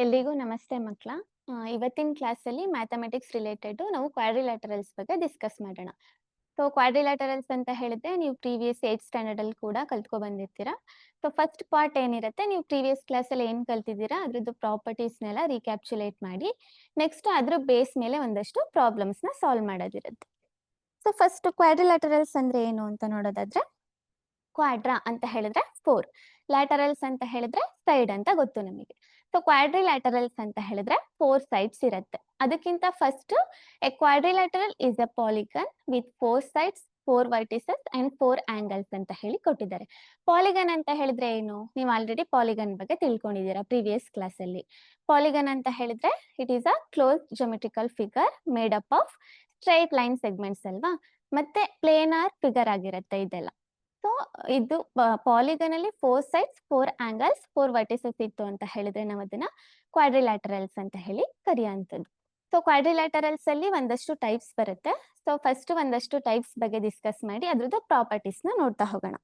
ಎಲ್ರಿಗೂ ನಮಸ್ತೆ ಮಕ್ಕಳ. ಇವತ್ತಿನ ಕ್ಲಾಸಲ್ಲಿ ಮ್ಯಾಥಮೆಟಿಕ್ಸ್ ರಿಲೇಟೆಡ್ ನಾವು ಕ್ವಾಡ್ರಿಲ್ಯಾಟರಲ್ಸ್ ಬಗ್ಗೆ ಡಿಸ್ಕಸ್ ಮಾಡೋಣ. ಸೊ ಕ್ವಾಡ್ರಿಲ್ಯಾಟರಲ್ಸ್ ಅಂತ ಹೇಳಿದ್ರೆ ನೀವು ಪ್ರೀವಿಯಸ್ 8th ಸ್ಟ್ಯಾಂಡರ್ಡ್ ಅಲ್ಲಿ ಕೂಡ ಕಲ್ತ್ಕೊ ಬಂದಿರ್ತೀರಾ. ಸೊ ಫಸ್ಟ್ ಪಾರ್ಟ್ ಏನಿರುತ್ತೆ, ನೀವು ಪ್ರೀವಿಯಸ್ ಕ್ಲಾಸಲ್ಲಿ ಏನು ಕಲ್ತಿದ್ದೀರಾ ಅದ್ರದ್ದು ಪ್ರಾಪರ್ಟೀಸ್ನೆಲ್ಲ ರೀಕ್ಯಾಪ್ಚುಲೇಟ್ ಮಾಡಿ ನೆಕ್ಸ್ಟ್ ಅದ್ರ ಬೇಸ್ ಮೇಲೆ ಒಂದಷ್ಟು ಪ್ರಾಬ್ಲಮ್ಸ್ನ ಸಾಲ್ವ್ ಮಾಡೋದಿರುತ್ತೆ. ಸೊ ಫಸ್ಟ್ ಕ್ವಾಡ್ರಿಲ್ಯಾಟರಲ್ಸ್ ಅಂದ್ರೆ ಏನು ಅಂತ ನೋಡೋದಾದ್ರೆ, ಕ್ವಾಡ್ರಾ ಅಂತ ಹೇಳಿದ್ರೆ 4, ಲ್ಯಾಟರಲ್ಸ್ ಅಂತ ಹೇಳಿದ್ರೆ ಸೈಡ್ ಅಂತ ಗೊತ್ತು ನಮಗೆ. ಸೊ ಕ್ವಾಡ್ರಿಲ್ಯಾಟರಲ್ಸ್ ಅಂತ ಹೇಳಿದ್ರೆ 4 ಸೈಡ್ಸ್ ಇರುತ್ತೆ. ಅದಕ್ಕಿಂತ first a quadrilateral is a polygon with 4 sides, 4 vertices and 4 angles ಅಂತ ಹೇಳಿ ಕೊಟ್ಟಿದ್ದಾರೆ. ಪಾಲಿಗನ್ ಅಂತ ಹೇಳಿದ್ರೆ ಏನು, ನೀವು ಆಲ್ರೆಡಿ ಪಾಲಿಗನ್ ಬಗ್ಗೆ ತಿಳ್ಕೊಂಡಿದ್ದೀರಾ ಪ್ರೀವಿಯಸ್ ಕ್ಲಾಸ್ ಅಲ್ಲಿ. ಪಾಲಿಗನ್ ಅಂತ ಹೇಳಿದ್ರೆ it is a close geometrical figure made up of straight line segments ಅಲ್ವಾ, ಮತ್ತೆ ಪ್ಲೇನಾರ್ ಫಿಗರ್ ಆಗಿರುತ್ತೆ ಇದೆಲ್ಲ. ಸೊ ಇದು ಪಾಲಿಗನ್ ಅಲ್ಲಿ 4 ಸೈಡ್ಸ್, 4 ಆಂಗಲ್ಸ್, 4 ವರ್ಟಿಸಸ್ ಇತ್ತು ಅಂತ ಹೇಳಿದ್ರೆ ನಾವು ಅದನ್ನ ಕ್ವಾಡ್ರಿಲ್ಯಾಟರಲ್ಸ್ ಅಂತ ಹೇಳಿ ಕರೆಯುವಂಥದ್ದು. ಸೊ ಕ್ವಾಡ್ರಿಲ್ಯಾಟರಲ್ಸ್ ಅಲ್ಲಿ ಒಂದಷ್ಟು ಟೈಪ್ಸ್ ಬರುತ್ತೆ. ಸೊ ಫಸ್ಟ್ ಒಂದಷ್ಟು ಟೈಪ್ಸ್ ಬಗ್ಗೆ ಡಿಸ್ಕಸ್ ಮಾಡಿ ಅದ್ರದ್ದು ಪ್ರಾಪರ್ಟೀಸ್ ನ ನೋಡ್ತಾ ಹೋಗೋಣ.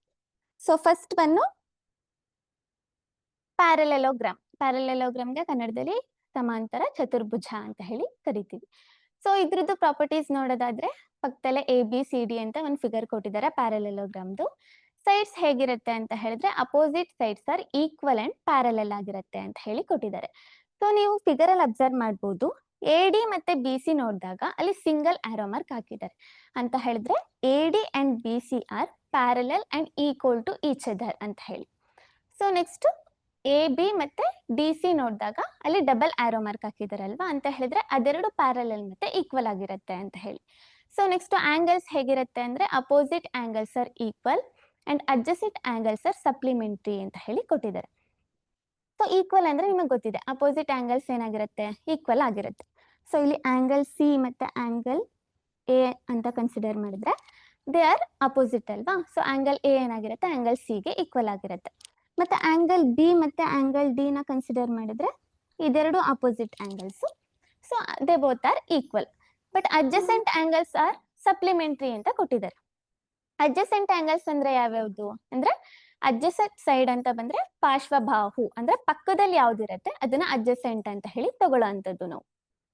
ಸೊ ಫಸ್ಟ್ ಬಂದು ಪ್ಯಾರಲೆಲೋಗ್ರಾಮ್. ಪ್ಯಾರಲೆಲೋಗ್ರಾಮ್ಗೆ ಕನ್ನಡದಲ್ಲಿ ಸಮಾಂತರ ಚತುರ್ಭುಜ ಅಂತ ಹೇಳಿ ಕರಿತೀವಿ. ಸೊ ಇದ್ರದ್ದು ಪ್ರಾಪರ್ಟೀಸ್ ನೋಡೋದಾದ್ರೆ, ಪಕ್ಕದಲ್ಲೇ ABCD ಅಂತ ಒಂದು ಫಿಗರ್ ಕೊಟ್ಟಿದ್ದಾರೆ ಪ್ಯಾರಲೆಲೋಗ್ರಾಮ್ದು. ಸೈಡ್ಸ್ ಹೇಗಿರುತ್ತೆ ಅಂತ ಹೇಳಿದ್ರೆ opposite sides are equal and parallel ಆಗಿರುತ್ತೆ ಅಂತ ಹೇಳಿ ಕೊಟ್ಟಿದ್ದಾರೆ. ಸೊ ನೀವು ಫಿಗರ್ ಅಲ್ಲಿ ಅಬ್ಸರ್ವ್ ಮಾಡ್ಬೋದು, AD ಮತ್ತೆ BC ನೋಡಿದಾಗ ಅಲ್ಲಿ ಸಿಂಗಲ್ ಆರೋ ಮಾರ್ಕ್ ಹಾಕಿದ್ದಾರೆ. ಅಂತ ಹೇಳಿದ್ರೆ AD and BC are parallel and equal to each other ಅಂತ ಹೇಳಿ. ಸೊ ನೆಕ್ಸ್ಟ್ AB ಮತ್ತೆ DC ನೋಡಿದಾಗ ಅಲ್ಲಿ ಡಬಲ್ ಆರೋ ಮಾರ್ಕ್ ಹಾಕಿದಾರಲ್ವಾ, ಅಂತ ಹೇಳಿದ್ರೆ ಅದೆರಡು ಪ್ಯಾರಲೆಲ್ ಮತ್ತೆ ಈಕ್ವಲ್ ಆಗಿರುತ್ತೆ ಅಂತ ಹೇಳಿ. ಸೊ ನೆಕ್ಸ್ಟ್ ಆಂಗಲ್ಸ್ ಹೇಗಿರುತ್ತೆ ಅಂದ್ರೆ opposite angles are equal and adjacent angles are supplementary ಅಂತ ಹೇಳಿ ಕೊಟ್ಟಿದ್ದಾರೆ. ಸೊ ಈಕ್ವಲ್ ಅಂದ್ರೆ ನಿಮಗೆ ಗೊತ್ತಿದೆ, ಅಪೋಸಿಟ್ ಆಂಗಲ್ಸ್ ಏನಾಗಿರುತ್ತೆ, ಈಕ್ವಲ್ ಆಗಿರುತ್ತೆ. ಸೊ ಇಲ್ಲಿ ಆಂಗಲ್ C ಮತ್ತೆ ಆಂಗಲ್ A ಅಂತ ಕನ್ಸಿಡರ್ ಮಾಡಿದ್ರೆ ದೇ ಆರ್ ಅಪೋಸಿಟ್ ಅಲ್ವಾ. ಸೊ ಆಂಗಲ್ A ಏನಾಗಿರುತ್ತೆ, ಆಂಗಲ್ C ಗೆ ಈಕ್ವಲ್ ಆಗಿರುತ್ತೆ. ಮತ್ತೆ ಆಂಗಲ್ B ಮತ್ತೆ ಆಂಗಲ್ D ನ ಕನ್ಸಿಡರ್ ಮಾಡಿದ್ರೆ ಇದೆರಡು opposite angles. So they both are equal. But adjacent angles are supplementary ಅಂತ ಕೊಟ್ಟಿದ್ದಾರೆ. ಅಡ್ಜಸೆಂಟ್ ಆಂಗಲ್ಸ್ ಅಂದ್ರೆ ಯಾವ್ಯಾವ್ದು ಅಂದ್ರೆ, ಅಡ್ಜಸೆಂಟ್ ಸೈಡ್ ಅಂತ ಬಂದ್ರೆ ಪಾರ್ಶ್ವಬಾಹು ಅಂದ್ರೆ ಪಕ್ಕದಲ್ಲಿ ಯಾವ್ದಿರುತ್ತೆ ಅದನ್ನ ಅಡ್ಜಸೆಂಟ್ ಅಂತ ಹೇಳಿ ತಗೊಳ್ಳೋಂಥದ್ದು ನಾವು.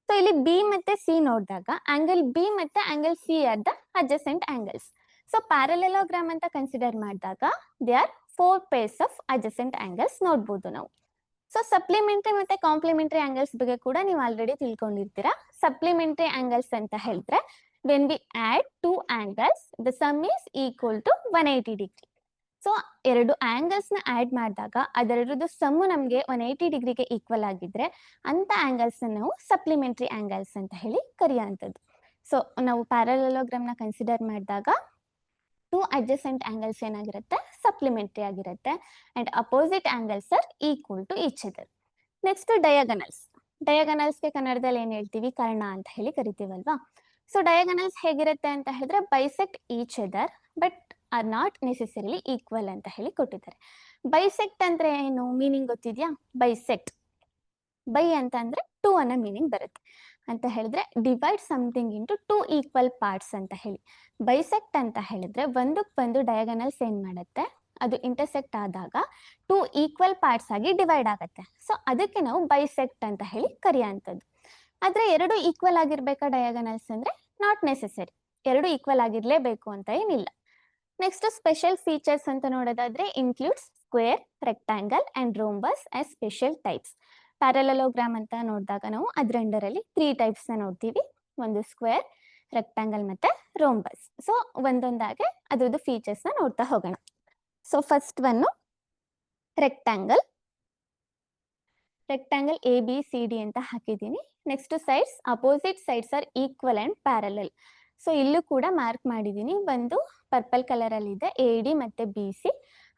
ಸೊ ಇಲ್ಲಿ B ಮತ್ತೆ C ನೋಡಿದಾಗ ಆಂಗಲ್ B ಮತ್ತೆ angle C are the adjacent angles. So parallelogram ಅಂತ ಕನ್ಸಿಡರ್ ಮಾಡಿದಾಗ they are 4 pairs of adjacent angles ನೋಡ್ಬೋದು ನಾವು. ಸೊ ಸಪ್ಲಿಮೆಂಟರಿ ಮತ್ತೆ ಕಾಂಪ್ಲಿಮೆಂಟರಿ ಆಂಗಲ್ಸ್ ಬಗ್ಗೆ ಕೂಡ ನೀವು ಆಲ್ರೆಡಿ ತಿಳ್ಕೊಂಡಿರ್ತೀರಾ. ಸಪ್ಲಿಮೆಂಟರಿ ಆಂಗಲ್ಸ್ ಅಂತ ಹೇಳಿದ್ರೆ when we add 2 angles the sum is equal to 180 degree. So ಎರಡು ಆಂಗಲ್ಸ್ ನ ಆಡ್ ಮಾಡಿದಾಗ ಅದೆರಡರದ್ದು ಸಮ್ ನಮಗೆ 180 ಡಿಗ್ರಿಗೆ ಈಕ್ವಲ್ ಆಗಿದ್ರೆ ಅಂತ ಆಂಗಲ್ಸ್ ನಾವು ಸಪ್ಲಿಮೆಂಟರಿ ಆಂಗಲ್ಸ್ ಅಂತ ಹೇಳಿ ಕರೆಯುವಂಥದ್ದು. ಸೊ ನಾವು ಪ್ಯಾರಲೆಲೋಗ್ರಾಮ್ ನ ಕನ್ಸಿಡರ್ ಮಾಡಿದಾಗ 2 adjacent angles ಏನಾಗಿರುತ್ತೆ, ಸಪ್ಲಿಮೆಂಟರಿ ಆಗಿರುತ್ತೆ and opposite angles are equal to each other. Next diagonals. ಡಯಾಗನಲ್ಸ್ಗೆ ಕನ್ನಡದಲ್ಲಿ ಏನ್ ಹೇಳ್ತೀವಿ, ಕರ್ಣ ಅಂತ ಹೇಳಿ ಕರಿತೀವಲ್ವಾ. ಸೊ ಡಯಾಗನಲ್ಸ್ ಹೇಗಿರುತ್ತೆ ಅಂತ ಹೇಳಿದ್ರೆ bisect each other but are not necessarily equal ಅಂತ ಹೇಳಿ ಕೊಟ್ಟಿದ್ದಾರೆ. ಬೈಸೆಕ್ಟ್ ಅಂದ್ರೆ ಏನು ಮೀನಿಂಗ್ ಗೊತ್ತಿದ್ಯಾ? ಬೈಸೆಕ್ಟ್, ಬೈ ಅಂತ ಅಂದ್ರೆ 2 ಅನ್ನೋ ಮೀನಿಂಗ್ ಬರುತ್ತೆ. ಅಂತ ಹೇಳಿದ್ರೆ divide something into 2 equal parts ಅಂತ ಹೇಳಿ. ಬೈಸೆಕ್ಟ್ ಅಂತ ಹೇಳಿದ್ರೆ ಒಂದಕ್ಕೊಂದು ಡಯಾಗನಲ್ಸ್ ಏನ್ ಮಾಡುತ್ತೆ, ಅದು ಇಂಟರ್ಸೆಕ್ಟ್ ಆದಾಗ 2 ಈಕ್ವಲ್ ಪಾರ್ಟ್ಸ್ ಆಗಿ ಡಿವೈಡ್ ಆಗುತ್ತೆ. ಸೊ ಅದಕ್ಕೆ ನಾವು ಬೈಸೆಕ್ಟ್ ಅಂತ ಹೇಳಿ ಕರೆಯುವಂಥದ್ದು. ಆದ್ರೆ ಎರಡು ಈಕ್ವಲ್ ಆಗಿರ್ಬೇಕಾ ಡಯಾಗನಲ್ಸ್ ಅಂದ್ರೆ, ನಾಟ್ ನೆಸೆಸರಿ, ಎರಡು ಈಕ್ವಲ್ ಆಗಿರ್ಲೇಬೇಕು ಅಂತ ಏನಿಲ್ಲ. ನೆಕ್ಸ್ಟ್ ಸ್ಪೆಷಲ್ ಫೀಚರ್ಸ್ ಅಂತ ನೋಡೋದಾದ್ರೆ includes square, rectangle and rhombus as special types. Parallelogram ಅಂತ ನೋಡಿದಾಗ ನಾವು ಅದ್ರ ಅಂಡರಲ್ಲಿ 3 ಟೈಪ್ಸ್ ನ ನೋಡ್ತೀವಿ, ಒಂದು ಸ್ಕ್ವೇರ್, ರೆಕ್ಟಾಂಗಲ್ ಮತ್ತೆ ರೋಂಬಸ್. ಸೊ ಒಂದೊಂದಾಗೆ ಅದ್ರದ್ದು ಫೀಚರ್ಸ್ ನ ನೋಡ್ತಾ ಹೋಗೋಣ. So first one rectangle. Rectangle ABCD ಅಂತ ಹಾಕಿದ್ದೀನಿ. Next sides, opposite sides are equal and parallel. So ಇಲ್ಲೂ ಕೂಡ ಮಾರ್ಕ್ ಮಾಡಿದ್ದೀನಿ, ಒಂದು ಪರ್ಪಲ್ ಕಲರ್ ಅಲ್ಲಿ ಇದೆ AD ಮತ್ತೆ BC,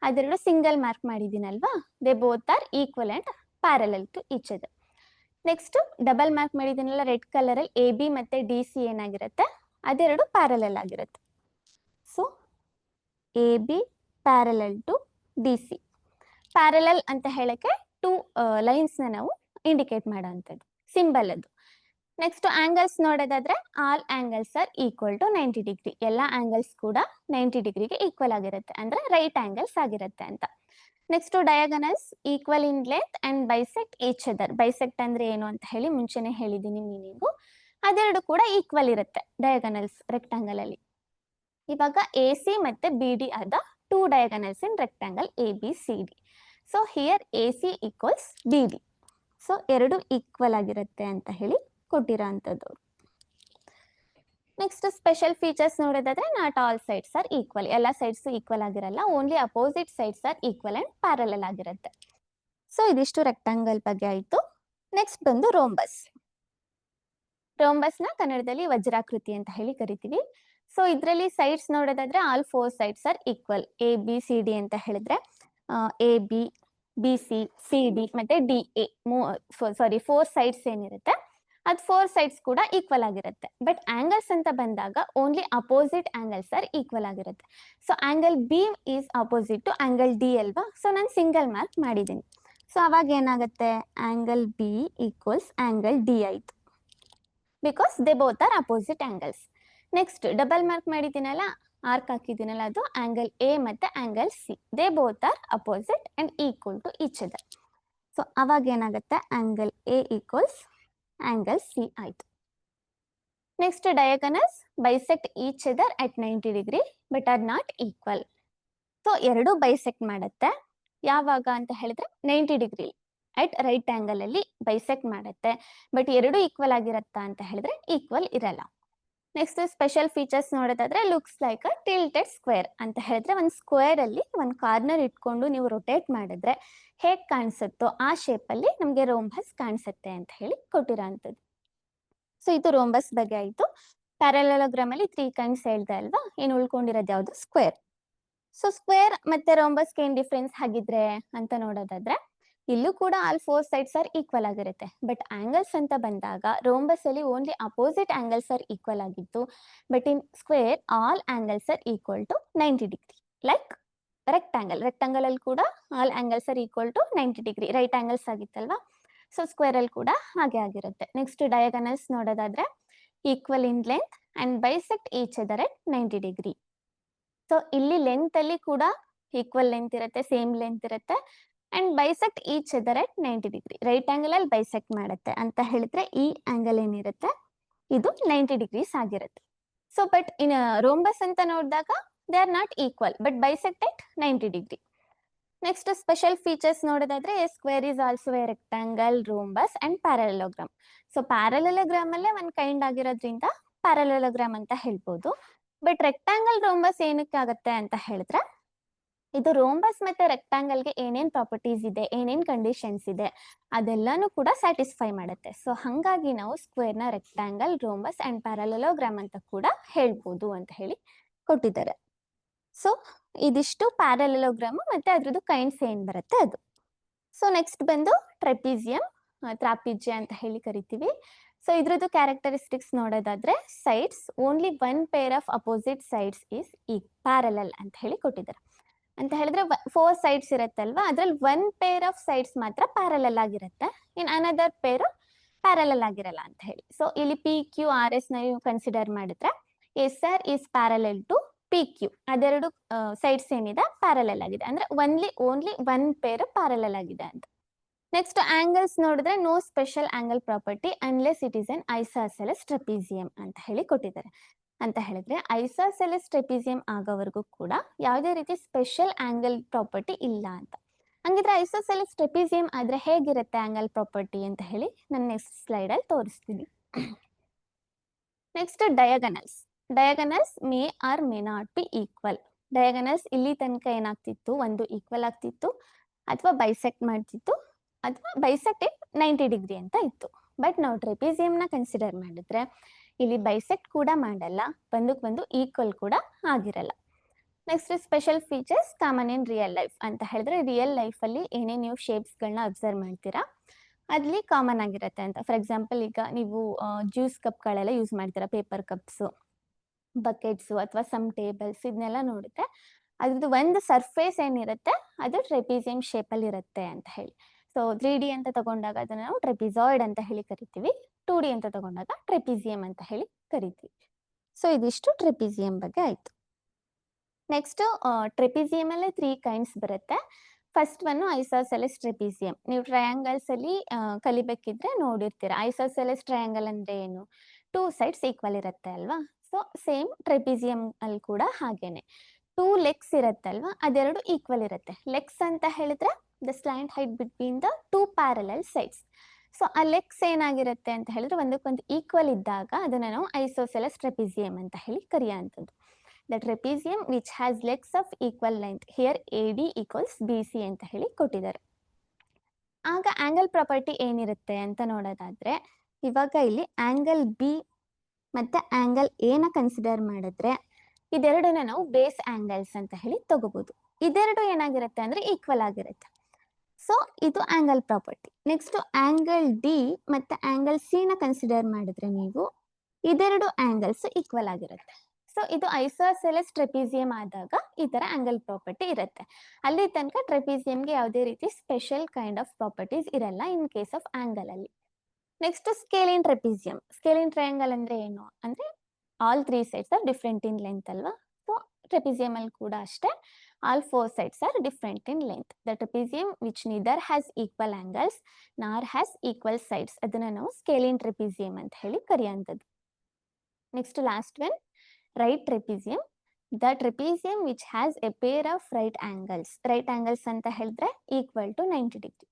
ಅದೆರಡು ಸಿಂಗಲ್ ಮಾರ್ಕ್ ಮಾಡಿದ್ದೀನಲ್ವಾ, they both are equal and parallel to each other. Next double mark ಮಾಡಿದ್ದೀನಲ್ಲ ರೆಡ್ ಕಲರ್ ಅಲ್ಲಿ AB ಮತ್ತೆ DC ಏನಾಗಿರುತ್ತೆ, ಅದೆರಡು ಪ್ಯಾರಲೆಲ್ ಆಗಿರುತ್ತೆ. So AB parallel to DC. Parallel ಅಂತ ಹೇಳಕ್ಕೆ 2 ಲೈನ್ಸ್ ನ ನಾವು ಇಂಡಿಕೇಟ್ ಮಾಡೋಂಥದ್ದು, ಸಿಂಬಲ್ ಅದು. ನೆಕ್ಸ್ಟ್ ಆಂಗಲ್ಸ್ ನೋಡೋದಾದ್ರೆ all angles are equal to 90 degree. ಎಲ್ಲ ಆಂಗಲ್ಸ್ ಕೂಡ 90 ಡಿಗ್ರಿಗೆ ಈಕ್ವಲ್ ಆಗಿರುತ್ತೆ, ಅಂದ್ರೆ ರೈಟ್ ಆಂಗಲ್ಸ್ ಆಗಿರುತ್ತೆ ಅಂತ. Next diagonals equal in length and bisect each other. Bisect ಅಂದ್ರೆ ಏನು ಅಂತ ಹೇಳಿ ಮುಂಚೆನೆ ಹೇಳಿದ್ದೀನಿ ಮೀನಿಂಗು. ಅದೆರಡು ಕೂಡ ಈಕ್ವಲ್ ಇರುತ್ತೆ ಡಯಾಗನಲ್ಸ್ ರೆಕ್ಟಾಂಗಲ್ ಅಲ್ಲಿ. ಇವಾಗ ಎ ಸಿ ಮತ್ತೆ ಬಿ ಡಿ ಆದ two diagonals in rectangle A B C D. So here A C equals B D. So ಎರಡು ಈಕ್ವಲ್ ಆಗಿರುತ್ತೆ ಅಂತ ಹೇಳಿ ಕೊಟ್ಟಿರೋ ಅಂಥದ್ದು. ನೆಕ್ಸ್ಟ್ ಸ್ಪೆಷಲ್ ಫೀಚರ್ಸ್ ನೋಡೋದಾದ್ರೆ not all sides are equal. ಎಲ್ಲ ಸೈಡ್ಸ್ ಈಕ್ವಲ್ ಆಗಿರಲ್ಲ, only opposite sides are equal and parallel ಆಗಿರುತ್ತೆ. ಸೊ ಇದಿಷ್ಟು ರೆಕ್ಟಾಂಗಲ್ ಬಗ್ಗೆ ಆಯ್ತು. ನೆಕ್ಸ್ಟ್ ಬಂದು ರೋಂಬಸ್. ರೋಂಬಸ್ ನ ಕನ್ನಡದಲ್ಲಿ ವಜ್ರಾಕೃತಿ ಅಂತ ಹೇಳಿ ಕರಿತೀವಿ. ಸೊ ಇದರಲ್ಲಿ ಸೈಡ್ಸ್ ನೋಡೋದಾದ್ರೆ all 4 sides are equal. A B C D ಅಂತ ಹೇಳಿದ್ರೆ A B, B C, C D ಮತ್ತೆ ಡಿ ಎ, 4 ಸೈಡ್ಸ್ ಏನಿರುತ್ತೆ ಅದು 4 ಸೈಡ್ಸ್ ಕೂಡ ಈಕ್ವಲ್ ಆಗಿರುತ್ತೆ. ಬಟ್ ಆಂಗಲ್ಸ್ ಅಂತ ಬಂದಾಗ only opposite angles are equal ಆಗಿರುತ್ತೆ. So angle B is opposite to angle D ಅಲ್ವಾ. ಸೊ ನಾನು ಸಿಂಗಲ್ ಮಾರ್ಕ್ ಮಾಡಿದ್ದೀನಿ. ಸೊ ಅವಾಗ ಏನಾಗುತ್ತೆ, angle B equals angle D ಆಯ್ತು, because they both are opposite angles. Next double mark ಮಾಡಿದ್ದೀನಲ್ಲ, arc ಹಾಕಿದ್ದೀನಲ್ಲ, ಅದು ಆಂಗಲ್ ಎ ಮತ್ತೆ angle C. They both are opposite and equal to each other. So ಅವಾಗ ಏನಾಗುತ್ತೆ, angle A equals angle C ಆಯ್ತು. Next diagonals bisect each other at 90 degree but are not equal. So ಎರಡು bisect ಮಾಡುತ್ತೆ. ಯಾವಾಗ ಅಂತ ಹೇಳಿದ್ರೆ 90 degree at right angle ಅಲ್ಲಿ bisect ಮಾಡುತ್ತೆ. ಬಟ್ ಎರಡು ಈಕ್ವಲ್ ಆಗಿರತ್ತಾ ಅಂತ ಹೇಳಿದ್ರೆ ಈಕ್ವಲ್ ಇರಲ್ಲ. ನೆಕ್ಸ್ಟ್ ಸ್ಪೆಷಲ್ ಫೀಚರ್ಸ್ ನೋಡೋದಾದ್ರೆ looks like a tilted square ಅಂತ ಹೇಳಿದ್ರೆ ಒಂದು ಸ್ಕ್ವೇರ್ ಅಲ್ಲಿ ಒಂದು ಕಾರ್ನರ್ ಇಟ್ಕೊಂಡು ನೀವು ರೊಟೇಟ್ ಮಾಡಿದ್ರೆ ಹೇಗ್ ಕಾಣಿಸುತ್ತೋ ಆ ಶೇಪ್ ಅಲ್ಲಿ ನಮಗೆ ರೋಂಬಸ್ ಕಾಣಿಸುತ್ತೆ ಅಂತ ಹೇಳಿ ಕೊಟ್ಟಿರೋ ಅಂಥದ್ದು. ಸೊ ಇದು ರೋಂಬಸ್ ಬಗ್ಗೆ ಆಯ್ತು. ಪ್ಯಾರಲೋಗ್ರಾಮ್ ಅಲ್ಲಿ 3 ಕೈಂಡ್ಸ್ ಹೇಳ್ದೆ ಅಲ್ವಾ, ಇನ್ನು ಉಳ್ಕೊಂಡಿರೋದು ಯಾವುದು, ಸ್ಕ್ವೇರ್. ಸೊ ಸ್ಕ್ವೇರ್ ಮತ್ತೆ ರೋಂಬಸ್ಗೆ ಏನ್ ಡಿಫ್ರೆನ್ಸ್ ಆಗಿದ್ರೆ ಅಂತ ನೋಡೋದಾದ್ರೆ ಇಲ್ಲೂ ಕೂಡ ಆಲ್ 4 ಸೈಡ್ಸ್ ಆರ್ ಈಕ್ವಲ್ ಆಗಿರುತ್ತೆ. ಬಟ್ ಆಂಗಲ್ಸ್ ಅಂತ ಬಂದಾಗ ರೋಂಬಸ್ ಅಲ್ಲಿ only opposite angles are equal ಆಗಿತ್ತು. But in square all angles are equal to 90 degree. Like rectangle ಅಲ್ಲಿ ಕೂಡ all angles are equal to 90 degree, right angles ಆಗಿತ್ತಲ್ವಾ. So square ಅಲ್ಲಿ ಕೂಡ ಹಾಗೆ ಆಗಿರುತ್ತೆ. ನೆಕ್ಸ್ಟ್ ಡಯಾಗನಲ್ಸ್ ನೋಡೋದಾದ್ರೆ equal in length and bisect each other at 90 degree. So ಇಲ್ಲಿ length ಅಲ್ಲಿ ಕೂಡ ಈಕ್ವಲ್ ಲೆಂತ್ ಇರುತ್ತೆ, ಸೇಮ್ ಲೆಂತ್ ಇರುತ್ತೆ and bisect each other at 90 degree. Right angle ಅಲ್ಲಿ ಬೈಸೆಕ್ಟ್ ಮಾಡುತ್ತೆ ಅಂತ ಹೇಳಿದ್ರೆ ಈ ಆಂಗಲ್ ಏನಿರುತ್ತೆ ಇದು 90 ಡಿಗ್ರೀಸ್ ಆಗಿರುತ್ತೆ. ಸೊ ಬಟ್ ಇನ್ ರೋಂಬಸ್ ಅಂತ ನೋಡಿದಾಗ they are not equal but bisect at 90 degree. Next special features ನೋಡೋದಾದ್ರೆ square is also a rectangle, rhombus and parallelogram. So parallelogram ಅಲ್ಲೇ ಒಂದ್ ಕೈಂಡ್ ಆಗಿರೋದ್ರಿಂದ ಪ್ಯಾರಲೋಗ್ರಾಮ್ ಅಂತ ಹೇಳ್ಬೋದು. ಬಟ್ ರೆಕ್ಟಾಂಗಲ್ ರೋಂಬಸ್ ಏನಕ್ಕೆ ಆಗುತ್ತೆ ಅಂತ ಹೇಳಿದ್ರೆ ಇದು ರೋಂಬಸ್ ಮತ್ತೆ ರೆಕ್ಟಾಂಗಲ್ಗೆ ಏನೇನ್ ಪ್ರಾಪರ್ಟೀಸ್ ಇದೆ, ಏನೇನ್ ಕಂಡೀಷನ್ಸ್ ಇದೆ ಅದೆಲ್ಲಾನು ಕೂಡ ಸ್ಯಾಟಿಸ್ಫೈ ಮಾಡುತ್ತೆ. ಸೊ ಹಂಗಾಗಿ ನಾವು ಸ್ಕ್ವೇರ್ ನ ರೆಕ್ಟಾಂಗಲ್, ರೋಂಬಸ್ ಅಂಡ್ ಪ್ಯಾರಲೋಗ್ರಾಮ್ ಅಂತ ಕೂಡ ಹೇಳ್ಬೋದು ಅಂತ ಹೇಳಿ ಕೊಟ್ಟಿದ್ದಾರೆ. ಸೊ ಇದಿಷ್ಟು ಪ್ಯಾರಲೋಗ್ರಾಮ್ ಮತ್ತೆ ಅದ್ರದ್ದು ಕೈಂಡ್ಸ್ ಏನ್ ಬರುತ್ತೆ ಅದು. ಸೊ ನೆಕ್ಸ್ಟ್ ಬಂದು ಟ್ರೆಪಿಜಿಯಂ, ತ್ರಾಪಿಜ್ಯ ಅಂತ ಹೇಳಿ ಕರಿತೀವಿ. ಸೊ ಇದ್ರದ್ದು ಕ್ಯಾರೆಕ್ಟರಿಸ್ಟಿಕ್ಸ್ ನೋಡೋದಾದ್ರೆ sides only 1 pair of opposite sides is parallel ಅಂತ ಹೇಳಿ ಕೊಟ್ಟಿದ್ದಾರೆ. ಅಂತ ಹೇಳಿದ್ರೆ 4 ಸೈಡ್ಸ್ ಇರುತ್ತಲ್ವಾ, ಅದ್ರಲ್ಲಿ 1 ಪೇರ್ ಆಫ್ ಸೈಡ್ಸ್ ಮಾತ್ರ ಪ್ಯಾರಲಲ್ ಆಗಿರುತ್ತೆ, ಇನ್ ಅನದರ್ ಪೇರ್ ಪ್ಯಾರಲಲ್ ಆಗಿರಲ್ಲ ಅಂತ ಹೇಳಿ. ಸೊ ಇಲ್ಲಿ ಪಿ ಕ್ಯೂ ಆರ್ ಎಸ್ ನೀವು ಕನ್ಸಿಡರ್ ಮಾಡಿದ್ರೆ S R is parallel to P Q. ಅದೆರಡು ಸೈಡ್ಸ್ ಏನಿದೆ ಪ್ಯಾರಲಲ್ ಆಗಿದೆ, ಅಂದ್ರೆ ಓನ್ಲಿ 1 ಪೇರ್ ಪ್ಯಾರಲಲ್ ಆಗಿದೆ ಅಂತ. ನೆಕ್ಸ್ಟ್ ಆಂಗಲ್ಸ್ ನೋಡಿದ್ರೆ no special angle property unless it is an isosceles trapezium ಅಂತ ಹೇಳಿ ಕೊಟ್ಟಿದ್ದಾರೆ. ಅಂತ ಹೇಳಿದ್ರೆ ಐಸಾಸೆಲೆಸ್ ಟ್ರೆಪಿಜಿಯಂ ಆಗೋವರೆಗೂ ಕೂಡ ಯಾವುದೇ ರೀತಿ ಸ್ಪೆಷಲ್ ಆಂಗಲ್ ಪ್ರಾಪರ್ಟಿ ಇಲ್ಲ ಅಂತ. ಹಂಗಿದ್ರೆ ಐಸೋಸೆಲೆಸ್ ಟ್ರೆಪಿಜಿಯಂ ಆದ್ರೆ ಹೇಗಿರುತ್ತೆ ಆಂಗಲ್ ಪ್ರಾಪರ್ಟಿ ಅಂತ ಹೇಳಿ ನಾನು ನೆಕ್ಸ್ಟ್ ಸ್ಲೈಡ್ ಅಲ್ಲಿ ತೋರಿಸ್ತೀನಿ. Next diagonals May R may not be equal. Diagonals ಇಲ್ಲಿ ತನಕ ಏನಾಗ್ತಿತ್ತು, ಒಂದು ಈಕ್ವಲ್ ಆಗ್ತಿತ್ತು ಅಥವಾ ಬೈಸೆಕ್ಟ್ ಮಾಡ್ತಿತ್ತು ಅಥವಾ ಬೈಸೆಕ್ಟ್ 90 ಡಿಗ್ರಿ ಅಂತ ಇತ್ತು. ಬಟ್ ನಾವು ಟ್ರೆಪಿಜಿಯಂ ನ ಕನ್ಸಿಡರ್ ಮಾಡಿದ್ರೆ ಇಲ್ಲಿ ಬೈಸೆಕ್ಟ್ ಕೂಡ ಮಾಡಲ್ಲ, ಒಂದು ಈಕ್ವಲ್ ಕೂಡ ಆಗಿರಲ್ಲ. Next special features common in real life ಅಂತ ಹೇಳಿದ್ರೆ ರಿಯಲ್ ಲೈಫ್ ಅಲ್ಲಿ ಏನೇ ನೀವು ಶೇಪ್ಸ್ ಗಳನ್ನ ಅಬ್ಸರ್ವ್ ಮಾಡ್ತೀರಾ ಅಲ್ಲಿ ಕಾಮನ್ ಆಗಿರುತ್ತೆ ಅಂತ. ಫಾರ್ ಎಕ್ಸಾಂಪಲ್ ಈಗ ನೀವು ಜ್ಯೂಸ್ ಕಪ್ಗಳೆಲ್ಲ ಯೂಸ್ ಮಾಡ್ತೀರಾ, ಪೇಪರ್ ಕಪ್ಸ್, ಬಕೆಟ್ಸ್ ಅಥವಾ ಸಮ್ ಟೇಬಲ್ಸ್, ಇದನ್ನೆಲ್ಲ ನೋಡಿದ್ರೆ ಅದ್ರದ್ದು ಒಂದು ಸರ್ಫೇಸ್ ಏನಿರುತ್ತೆ ಅದು ಟ್ರೆಪಿಜಿಯಂ ಶೇಪ್ ಅಲ್ಲಿ ಇರುತ್ತೆ ಅಂತ ಹೇಳಿ. ಸೊ 3D ಅಂತ ತಗೊಂಡಾಗ ಅದನ್ನ ನಾವು ಟ್ರೆಪಿಸಾಯ್ಡ್ ಅಂತ ಹೇಳಿ ಕರಿತೀವಿ, 2D ಅಂತ ತಗೊಂಡಾಗ ಟ್ರೆಪಿಜಿಯಂ ಅಂತ ಹೇಳಿ ಕರಿತೀವಿ. ಸೊ ಇದಿಷ್ಟು ಟ್ರೆಪಿಜಿಯಂ ಬಗ್ಗೆ ಆಯ್ತು. ನೆಕ್ಸ್ಟ್ ಟ್ರೆಪಿಜಿಯಂ ಅಲ್ಲೇ 3 ಕೈಂಡ್ಸ್ ಬರುತ್ತೆ. First one isosceles trapezium. ನೀವು ಟ್ರಯಾಂಗಲ್ಸ್ ಅಲ್ಲಿ ಕಲಿಬೇಕಿದ್ರೆ ನೋಡಿರ್ತೀರಾ. ಐಸೋಸೆಲೆಸ್ ಟ್ರಯಾಂಗಲ್ ಅಂದ್ರೆ ಏನು? 2 ಸೈಡ್ಸ್ ಈಕ್ವಲ್ ಇರುತ್ತೆ ಅಲ್ವಾ? ಸೊ ಸೇಮ್ ಟ್ರೆಪೀಸಿಯಂ ಅಲ್ಲಿ ಕೂಡ ಹಾಗೇನೆ 2 ಲೆಗ್ಸ್ ಇರುತ್ತಲ್ವಾ, ಅದೆರಡು ಈಕ್ವಲ್ ಇರುತ್ತೆ. ಲೆಗ್ಸ್ ಅಂತ ಹೇಳಿದ್ರೆ the slant height between the 2 parallel sides. So ಆ ಲೆಗ್ಸ್ ಏನಾಗಿರುತ್ತೆ ಅಂತ ಹೇಳಿದ್ರೆ ಒಂದಕ್ಕೊಂದು ಈಕ್ವಲ್ ಇದ್ದಾಗ ಅದನ್ನ ನಾವು ಐಸೋಸೆಲೆಸ್ ಟ್ರೆಪೀಸಿಯಂ ಅಂತ ಹೇಳಿ ಕರೆಯುವಂಥದ್ದು. The trapezium which has legs of equal length, here AD equals BC ಅಂತ ಹೇಳಿ ಕೊಟ್ಟಿದ್ದಾರೆ. ಆಗ ಆಂಗಲ್ ಪ್ರಾಪರ್ಟಿ ಏನಿರುತ್ತೆ ಅಂತ ನೋಡೋದಾದ್ರೆ, ಇವಾಗ ಇಲ್ಲಿ ಆಂಗಲ್ ಬಿ ಮತ್ತೆ ಆಂಗಲ್ ಎ ನ ಕನ್ಸಿಡರ್ ಮಾಡಿದ್ರೆ ಇದೆರಡನ್ನ ನಾವು ಬೇಸ್ ಆಂಗಲ್ಸ್ ಅಂತ ಹೇಳಿ ತಗೋಬಹುದು. ಇದೆರಡು ಏನಾಗಿರುತ್ತೆ ಅಂದ್ರೆ ಈಕ್ವಲ್ ಆಗಿರುತ್ತೆ. ಸೊ ಇದು angle property. Next angle D ಮತ್ತೆ ಆಂಗಲ್ ಸಿ ನ ಕನ್ಸಿಡರ್ ಮಾಡಿದ್ರೆ ನೀವು ಇದೆರಡು ಆಂಗಲ್ಸ್ ಈಕ್ವಲ್ ಆಗಿರುತ್ತೆ. ಸೊ ಇದು ಐಸೋಸೆಲೆಸ್ ಟ್ರೆಪೀಸಿಯಂ ಆದಾಗ ಈ ತರ ಆಂಗಲ್ ಪ್ರಾಪರ್ಟಿ ಇರುತ್ತೆ. ಅಲ್ಲಿ ತನಕ ಟ್ರೆಪೀಸಿಯಂಗೆ ಯಾವುದೇ ರೀತಿ ಸ್ಪೆಷಲ್ ಕೈಂಡ್ ಆಫ್ ಪ್ರಾಪರ್ಟೀಸ್ ಇರಲ್ಲ ಇನ್ ಕೇಸ್ ಆಫ್ ಆಂಗಲ್ ಅಲ್ಲಿ. ನೆಕ್ಸ್ಟ್ ಸ್ಕೇಲಿನ್ ಟ್ರೆಪೀಸಿಯಂ. ಸ್ಕೇಲಿನ್ ಟ್ರಯಾಂಗಲ್ ಅಂದ್ರೆ ಏನು ಅಂದ್ರೆ all 3 sides are different in length ಅಲ್ವಾ? ಸೊ ಟ್ರೆಪೀಸಿಯಂ ಅಲ್ಲಿ ಕೂಡ ಅಷ್ಟೇ, all 4 sides are different in length. The trapezium which neither has equal angles nor has equal sides, ಅದನ್ನ ನಾವು ಸ್ಕೇಲಿನ್ ಟ್ರೆಪೀಸಿಯಂ ಅಂತ ಹೇಳಿ ಕರೆಯುವಂಥದ್ದು. Next last one right trapezium. The trapezium which has a pair of right angles. Right angles ಅಂತ ಹೇಳಿದ್ರೆ equal to 90 degree.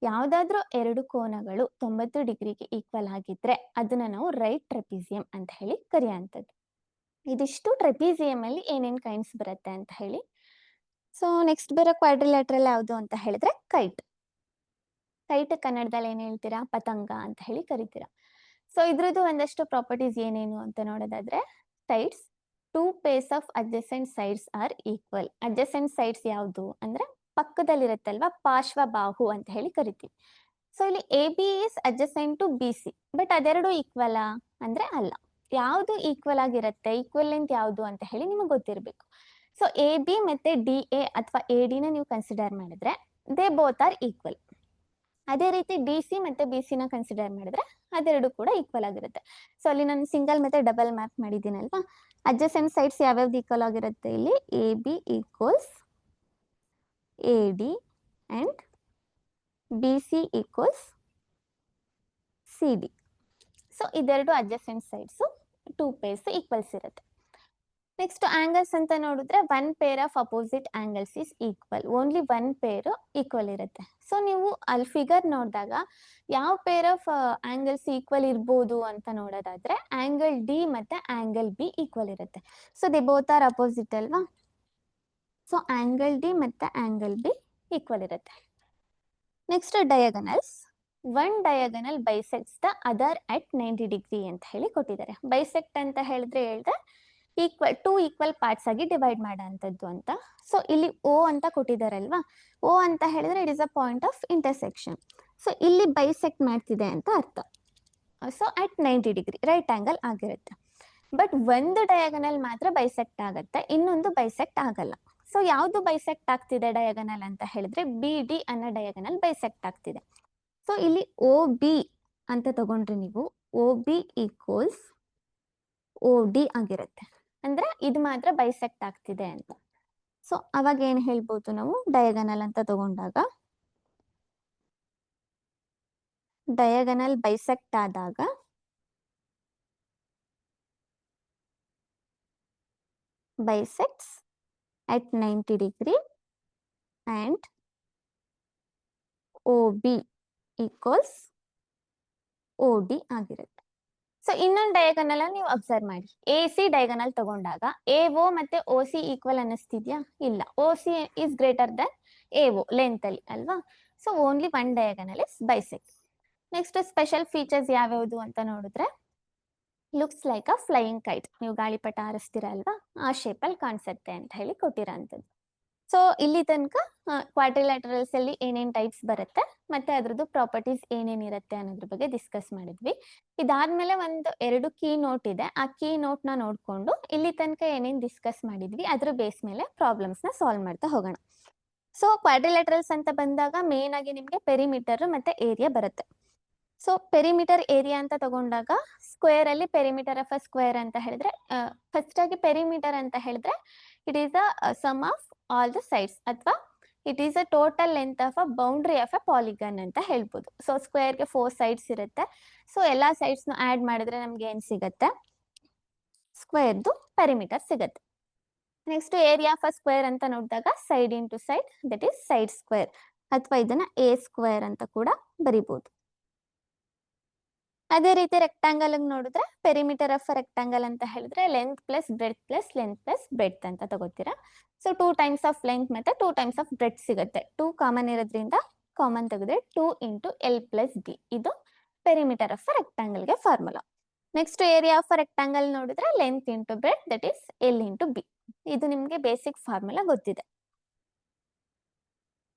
ಯಾವುದಾದ್ರೂ ಎರಡು ಕೋನಗಳು 90 ಡಿಗ್ರಿಗೆ ಈಕ್ವಲ್ ಆಗಿದ್ರೆ ಅದನ್ನ ನಾವು ರೈಟ್ ಟ್ರೆಪೀಸಿಯಂ ಅಂತ ಹೇಳಿ ಕರೆಯುವಂಥದ್ದು. ಇದಿಷ್ಟು ಟ್ರೆಪೀಸಿಯಂ ಅಲ್ಲಿ ಏನೇನ್ ಕೈಂಡ್ಸ್ ಬರುತ್ತೆ ಅಂತ ಹೇಳಿ. ಸೊ ನೆಕ್ಸ್ಟ್ ಬರೋ ಕ್ವಾಡ್ರಿಲ್ಯಾಟ್ರಲ್ ಯಾವುದು ಅಂತ ಹೇಳಿದ್ರೆ ಕೈಟ್. ಕೈಟ್ ಕನ್ನಡದಲ್ಲಿ ಏನ್ ಹೇಳ್ತೀರಾ? ಪತಂಗ ಅಂತ ಹೇಳಿ ಕರಿತೀರಾ. ಸೊ ಇದ್ರದ್ದು ಒಂದಷ್ಟು ಪ್ರಾಪರ್ಟೀಸ್ ಏನೇನು ಅಂತ ನೋಡೋದಾದ್ರೆ, sides 2 pairs of adjacent sides are equal. Adjacent sides ಯಾವುದು ಅಂದ್ರೆ ಪಕ್ಕದಲ್ಲಿರುತ್ತಲ್ವಾ, ಪಾರ್ಶ್ವ ಬಾಹು ಅಂತ ಹೇಳಿ ಕರಿತೀವಿ. ಸೊ ಇಲ್ಲಿ AB is adjacent to BC, but ಅದೆರಡು ಈಕ್ವಲ್ ಅಂದ್ರೆ ಅಲ್ಲ. ಯಾವುದು ಈಕ್ವಲ್ ಆಗಿರುತ್ತೆ, ಈಕ್ವಲ್ ಲೆಂತ್ ಯಾವುದು ಅಂತ ಹೇಳಿ ನಿಮಗೆ ಗೊತ್ತಿರಬೇಕು. ಸೊ AB ಮತ್ತೆ DA ಅಥವಾ AD ನ ನೀವು ಕನ್ಸಿಡರ್ ಮಾಡಿದ್ರೆ ದೇ ಬೋತ್ ಆರ್ ಈಕ್ವಲ್. ಅದೇ ರೀತಿ DC ಮತ್ತೆ BC ನ ಕನ್ಸಿಡರ್ ಮಾಡಿದ್ರೆ ಅದೆರಡು ಕೂಡ ಈಕ್ವಲ್ ಆಗಿರುತ್ತೆ. ಸೊ ಅಲ್ಲಿ ನಾನು ಸಿಂಗಲ್ ಮತ್ತೆ ಡಬಲ್ ಮಾರ್ಕ್ ಮಾಡಿದ್ದೀನಲ್ವಾ, ಅಡ್ಜಸೆಂಟ್ ಸೈಡ್ಸ್ ಯಾವ್ಯಾವ್ದು ಈಕ್ವಲ್ ಆಗಿರುತ್ತೆ ಇಲ್ಲಿ? AB equals AD and BC equals CD. So ಇದೆರಡು ಅಡ್ಜಸೆಂಟ್ ಸೈಡ್ಸ್ 2 ಪೇರ್ಸ್ ಈಕ್ವಲ್ಸ್ ಇರುತ್ತೆ. ನೆಕ್ಸ್ಟ್ ಆಂಗಲ್ಸ್ ಅಂತ ನೋಡಿದ್ರೆ 1 pair of opposite angles is equal. Only 1 pair equal ಇರುತ್ತೆ. ಸೊ ನೀವು ಅಲ್ಲಿ ಫಿಗರ್ ನೋಡಿದಾಗ ಯಾವ ಪೇರ್ ಆಫ್ ಆಂಗಲ್ಸ್ ಈಕ್ವಲ್ ಇರ್ಬೋದು ಅಂತ ನೋಡೋದಾದ್ರೆ ಆಂಗಲ್ ಡಿ ಮತ್ತೆ ಆಂಗಲ್ ಬಿ ಈಕ್ವಲ್ ಇರುತ್ತೆ. So they both are opposite ಅಲ್ವಾ? ಸೊ ಆಂಗಲ್ ಡಿ ಮತ್ತೆ ಆಂಗಲ್ ಬಿ ಈಕ್ವಲ್ ಇರುತ್ತೆ. Next diagonals. 1 diagonal ಬೈಸೆಕ್ಟ್ಸ್ the other at 90 degree ಅಂತ ಹೇಳಿ ಕೊಟ್ಟಿದ್ದಾರೆ. ಬೈಸೆಕ್ಟ್ ಅಂತ ಹೇಳಿದ್ರೆ ಟೂ ಈಕ್ವಲ್ ಪಾರ್ಟ್ಸ್ ಆಗಿ ಡಿವೈಡ್ ಮಾಡೋಂಥದ್ದು ಅಂತ. ಸೊ ಇಲ್ಲಿ O ಅಂತ ಕೊಟ್ಟಿದ್ದಾರಲ್ವಾ, O ಅಂತ ಹೇಳಿದ್ರೆ it is a point of intersection. So ಇಲ್ಲಿ ಬೈಸೆಕ್ಟ್ ಮಾಡ್ತಿದೆ ಅಂತ ಅರ್ಥ. So at 90 degree right angle ಆಗಿರುತ್ತೆ. ಬಟ್ ಒಂದು ಡಯಾಗನಲ್ ಮಾತ್ರ ಬೈಸೆಕ್ಟ್ ಆಗುತ್ತೆ, ಇನ್ನೊಂದು ಬೈಸೆಕ್ಟ್ ಆಗಲ್ಲ. ಸೊ ಯಾವುದು ಬೈಸೆಕ್ಟ್ ಆಗ್ತಿದೆ ಡಯಾಗನಲ್ ಅಂತ ಹೇಳಿದ್ರೆ BD ಅನ್ನೋ ಡಯಾಗನಲ್ ಬೈಸೆಕ್ಟ್ ಆಗ್ತಿದೆ. ಸೊ ಇಲ್ಲಿ OB ಅಂತ ತಗೊಂಡ್ರೆ ನೀವು OB ಈಕ್ವಲ್ಸ್ OD ಆಗಿರುತ್ತೆ. ಅಂದ್ರೆ ಇದು ಮಾತ್ರ ಬೈಸೆಕ್ಟ್ ಆಗ್ತಿದೆ ಅಂತ. ಸೊ ಅವಾಗ ಏನ್ ಹೇಳ್ಬೋದು ನಾವು? ಡಯಾಗನಲ್ ಅಂತ ತಗೊಂಡಾಗ ಡಯಾಗನಲ್ ಬೈಸೆಕ್ಟ್ ಆದಾಗ bisects at 90 degree and OB equals OD ಆಗಿರುತ್ತೆ. ಸೊ ಇನ್ನೊಂದು ಡಯಾಗನಲ್ ನೀವು ಅಬ್ಸರ್ವ್ ಮಾಡಿ, AC ಡಯಾಗನಲ್ ತಗೊಂಡಾಗ AO ಮತ್ತೆ OC ಈಕ್ವಲ್ ಅನ್ನಿಸ್ತಿದ್ಯಾ? ಇಲ್ಲ, OC is greater than AO length ಅಲ್ಲಿ ಅಲ್ವಾ? So only 1 diagonal is bisect. Next special features ಯಾವ್ಯಾವುದು ಅಂತ ನೋಡಿದ್ರೆ, looks like a flying kite. ನೀವು ಗಾಳಿಪಟ ಹಾರಿಸ್ತೀರ ಅಲ್ವಾ, ಆ ಶೇಪಲ್ಲಿ ಕಾಣಿಸುತ್ತೆ ಅಂತ ಹೇಳಿ ಕೊಟ್ಟಿರೋಂಥದ್ದು. ಸೊ ಇಲ್ಲಿ ತನಕ ಕ್ವಾಡ್ರಿಲ್ಯಾಟರಲ್ಸ್ ಅಲ್ಲಿ ಏನೇನ್ ಟೈಪ್ಸ್ ಬರುತ್ತೆ ಮತ್ತೆ ಅದ್ರದ್ದು ಪ್ರಾಪರ್ಟೀಸ್ ಏನೇನಿರುತ್ತೆ ಅನ್ನೋದ್ರ ಬಗ್ಗೆ ಡಿಸ್ಕಸ್ ಮಾಡಿದ್ವಿ. ಇದಾದ್ಮೇಲೆ ಒಂದು 2 ಕೀ ನೋಟ್ ಇದೆ. ಆ ಕೀ ನೋಟ್ ನ ನೋಡ್ಕೊಂಡು ಇಲ್ಲಿ ತನಕ ಏನೇನ್ ಡಿಸ್ಕಸ್ ಮಾಡಿದ್ವಿ ಅದ್ರ ಬೇಸ್ ಮೇಲೆ ಪ್ರಾಬ್ಲಮ್ಸ್ ನ ಸಾಲ್ವ್ ಮಾಡ್ತಾ ಹೋಗೋಣ. ಸೊ ಕ್ವಾಡ್ರಿಲ್ಯಾಟರಲ್ಸ್ ಅಂತ ಬಂದಾಗ ಮೇನ್ ಆಗಿ ನಿಮ್ಗೆ ಪೆರಿಮೀಟರ್ ಮತ್ತೆ ಏರಿಯಾ ಬರುತ್ತೆ. ಸೊ ಪೆರಿಮೀಟರ್ ಏರಿಯಾ ಅಂತ ತಗೊಂಡಾಗ ಸ್ಕ್ವೇರ್ ಅಲ್ಲಿ ಪೆರಿಮೀಟರ್ ಆಫ್ ಅ ಸ್ಕ್ವೇರ್ ಅಂತ ಹೇಳಿದ್ರೆ, ಫಸ್ಟ್ ಆಗಿ ಪೆರಿಮೀಟರ್ ಅಂತ ಹೇಳಿದ್ರೆ it is a sum of all the sides ಅಥವಾ it is a total length of a boundary of a polygon ಅಂತ ಹೇಳ್ಬೋದು. ಸೊ ಸ್ಕ್ವೇರ್ಗೆ 4 ಸೈಡ್ಸ್ ಇರುತ್ತೆ. ಸೊ ಎಲ್ಲ ಸೈಡ್ಸ್ನು ಆ್ಯಡ್ ಮಾಡಿದ್ರೆ ನಮ್ಗೆ ಏನು ಸಿಗುತ್ತೆ, ಸ್ಕ್ವೇರ್ದು ಪೆರಿಮೀಟರ್ ಸಿಗುತ್ತೆ. Next area of a square ಅಂತ ನೋಡಿದಾಗ side into side, that is side square, ಅಥವಾ ಇದನ್ನ ಎ ಸ್ಕ್ವೇರ್ ಅಂತ ಕೂಡ ಬರಿಬಹುದು. ಅದೇ ರೀತಿ ರೆಕ್ಟಾಂಗಲ್ ನೋಡಿದ್ರೆ ಪೆರಿಮೀಟರ್ ಆಫ್ ರೆಕ್ಟಾಂಗಲ್ ಅಂತ ಹೇಳಿದ್ರೆ length plus breadth plus length plus breadth ಅಂತ ತಗೋತೀರಾ. ಸೊ 2 ಟೈಮ್ಸ್ ಆಫ್ ಲೆಂತ್ ಮತ್ತೆ 2 ಟೈಮ್ಸ್ ಆಫ್ ಬ್ರೆಡ್ತ್ ಸಿಗುತ್ತೆ. 2 ಕಾಮನ್ ಇರೋದ್ರಿಂದ ಕಾಮನ್ ತೆಗೆದ್ರೆ 2 ಇಂಟು ಎಲ್ ಪ್ಲಸ್ ಬಿ, ಇದು ಪೆರಿಮೀಟರ್ ಆಫ್ ರೆಕ್ಟಾಂಗಲ್ಗೆ formula. Next area of rectangle ನೋಡಿದ್ರೆ length into breadth, that is L into B. ಇದು ನಿಮಗೆ ಬೇಸಿಕ್ ಫಾರ್ಮುಲಾ ಗೊತ್ತಿದೆ.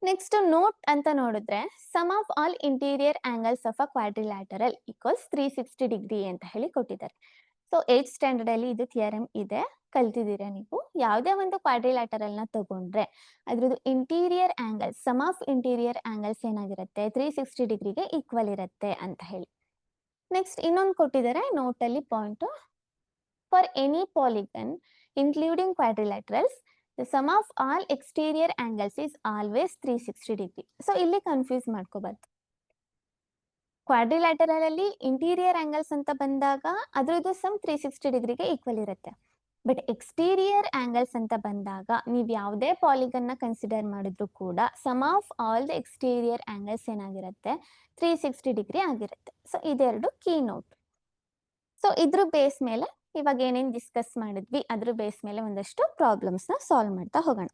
ನೆಕ್ಸ್ಟ್ ನೋಟ್ ಅಂತ ನೋಡಿದ್ರೆ sum of all interior angles of a quadrilateral equals 360 degree ಅಂತ ಹೇಳಿ ಕೊಟ್ಟಿದ್ದಾರೆ. ಸೊ 8th ಸ್ಟ್ಯಾಂಡರ್ಡ್ ಅಲ್ಲಿ ಇದು ಥಿಯರಮ್ ಇದೆ, ಕಲ್ತಿದ್ದೀರಾ ನೀವು. ಯಾವುದೇ ಒಂದು ಕ್ವಾಡ್ರಿಲ್ಯಾಟರಲ್ ನ ತಗೊಂಡ್ರೆ ಅದ್ರದ್ದು interior angle, sum of interior angles ಏನಾಗಿರುತ್ತೆ, 360 ಡಿಗ್ರಿಗೆ ಈಕ್ವಲ್ ಇರುತ್ತೆ ಅಂತ ಹೇಳಿ. ನೆಕ್ಸ್ಟ್ ಇನ್ನೊಂದು ಕೊಟ್ಟಿದ್ದಾರೆ ನೋಟ್ ಅಲ್ಲಿ point, for any polygon including quadrilaterals the sum of all exterior angles is always 360 degree. So ಇಲ್ಲಿ ಕನ್ಫ್ಯೂಸ್ ಮಾಡ್ಕೋಬಾರ್ದು. ಕ್ವಾಡ್ರಿಲ್ಯಾಟರಲ್ ಅಲ್ಲಿ ಇಂಟೀರಿಯರ್ ಆಂಗಲ್ಸ್ ಅಂತ ಬಂದಾಗ ಅದ್ರದ್ದು ಸಮ್ 360 ಡಿಗ್ರಿಗೆ ಈಕ್ವಲ್ ಇರುತ್ತೆ. ಬಟ್ ಎಕ್ಸ್ಟೀರಿಯರ್ ಆಂಗಲ್ಸ್ ಅಂತ ಬಂದಾಗ ನೀವು ಯಾವುದೇ ಪಾಲಿಗನ್ ನ ಕನ್ಸಿಡರ್ ಮಾಡಿದ್ರು ಕೂಡ sum of all the exterior angles ಏನಾಗಿರುತ್ತೆ, 360 ಡಿಗ್ರಿ ಆಗಿರುತ್ತೆ. ಸೊ ಇದೆರಡು ಕೀ ನೋಟ್. ಸೊ ಇದ್ರ ಬೇಸ್ ಮೇಲೆ ಇವಾಗ ಏನೇನು ಡಿಸ್ಕಸ್ ಮಾಡಿದ್ವಿ ಅದ್ರ ಬೇಸ್ ಮೇಲೆ ಒಂದಷ್ಟು ಪ್ರಾಬ್ಲಮ್ಸ್ ನ ಸಾಲ್ವ್ ಮಾಡ್ತಾ ಹೋಗೋಣ.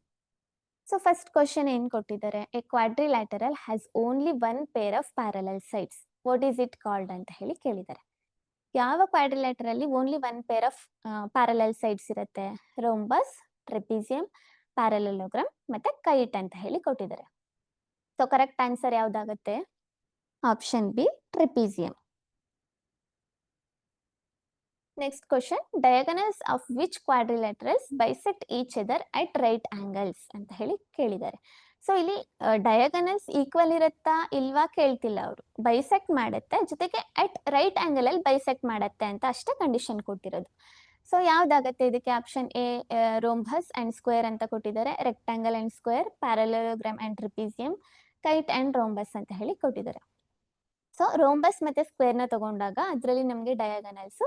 ಸೊ ಫಸ್ಟ್ ಕ್ವಶನ್ ಏನ್ ಕೊಟ್ಟಿದ್ದಾರೆ, a quadrilateral has only 1 pair of parallel sides, what is it called ಅಂತ ಹೇಳಿ ಕೇಳಿದ್ದಾರೆ. ಯಾವ ಕ್ವಾಡ್ರಿಲ್ಯಾಟರಲ್ ಅಲ್ಲಿ only 1 pair of parallel sides ಇರುತ್ತೆ, ರೋಂಬಸ್, ಟ್ರೆಪಿಸಿಯಂ, ಪ್ಯಾರಲೆಲೋಗ್ರಾಮ್ ಮತ್ತೆ ಕೈಟ್ ಅಂತ ಹೇಳಿ ಕೊಟ್ಟಿದ್ದಾರೆ. ಸೊ ಕರೆಕ್ಟ್ ಆನ್ಸರ್ ಯಾವ್ದಾಗುತ್ತೆ, option B, trapezium. Next question, diagonals of which quadrilaterals bisect each other at right angles ಅಂತ ಹೇಳಿ ಕೇಳಿದ್ದಾರೆ. ಸೊ ಇಲ್ಲಿ ಡಯಾಗನಲ್ಸ್ ಈಕ್ವಲ್ ಇರುತ್ತಾ ಇಲ್ವಾ ಕೇಳ್ತಿಲ್ಲ ಅವರು, ಬೈಸೆಕ್ಟ್ ಮಾಡುತ್ತೆ, ಜೊತೆಗೆ ಅಟ್ ರೈಟ್ ಆಂಗಲ್ ಅಲ್ಲಿ ಬೈಸೆಕ್ಟ್ ಮಾಡುತ್ತೆ ಅಂತ ಅಷ್ಟೇ ಕಂಡೀಷನ್ ಕೊಟ್ಟಿರೋದು. ಸೊ ಯಾವ್ದಾಗತ್ತೆ ಇದಕ್ಕೆ, option A rhombus and square ಅಂತ ಕೊಟ್ಟಿದ್ದಾರೆ, rectangle and square, parallelogram and trapezium, kite and rhombus ಅಂತ ಹೇಳಿ ಕೊಟ್ಟಿದ್ದಾರೆ. ಸೊ ರೋಂಬಸ್ ಮತ್ತೆ ಸ್ಕ್ವೇರ್ ನ ತಗೊಂಡಾಗ ಅದರಲ್ಲಿ ನಮಗೆ ಡಯಾಗನಲ್ಸ್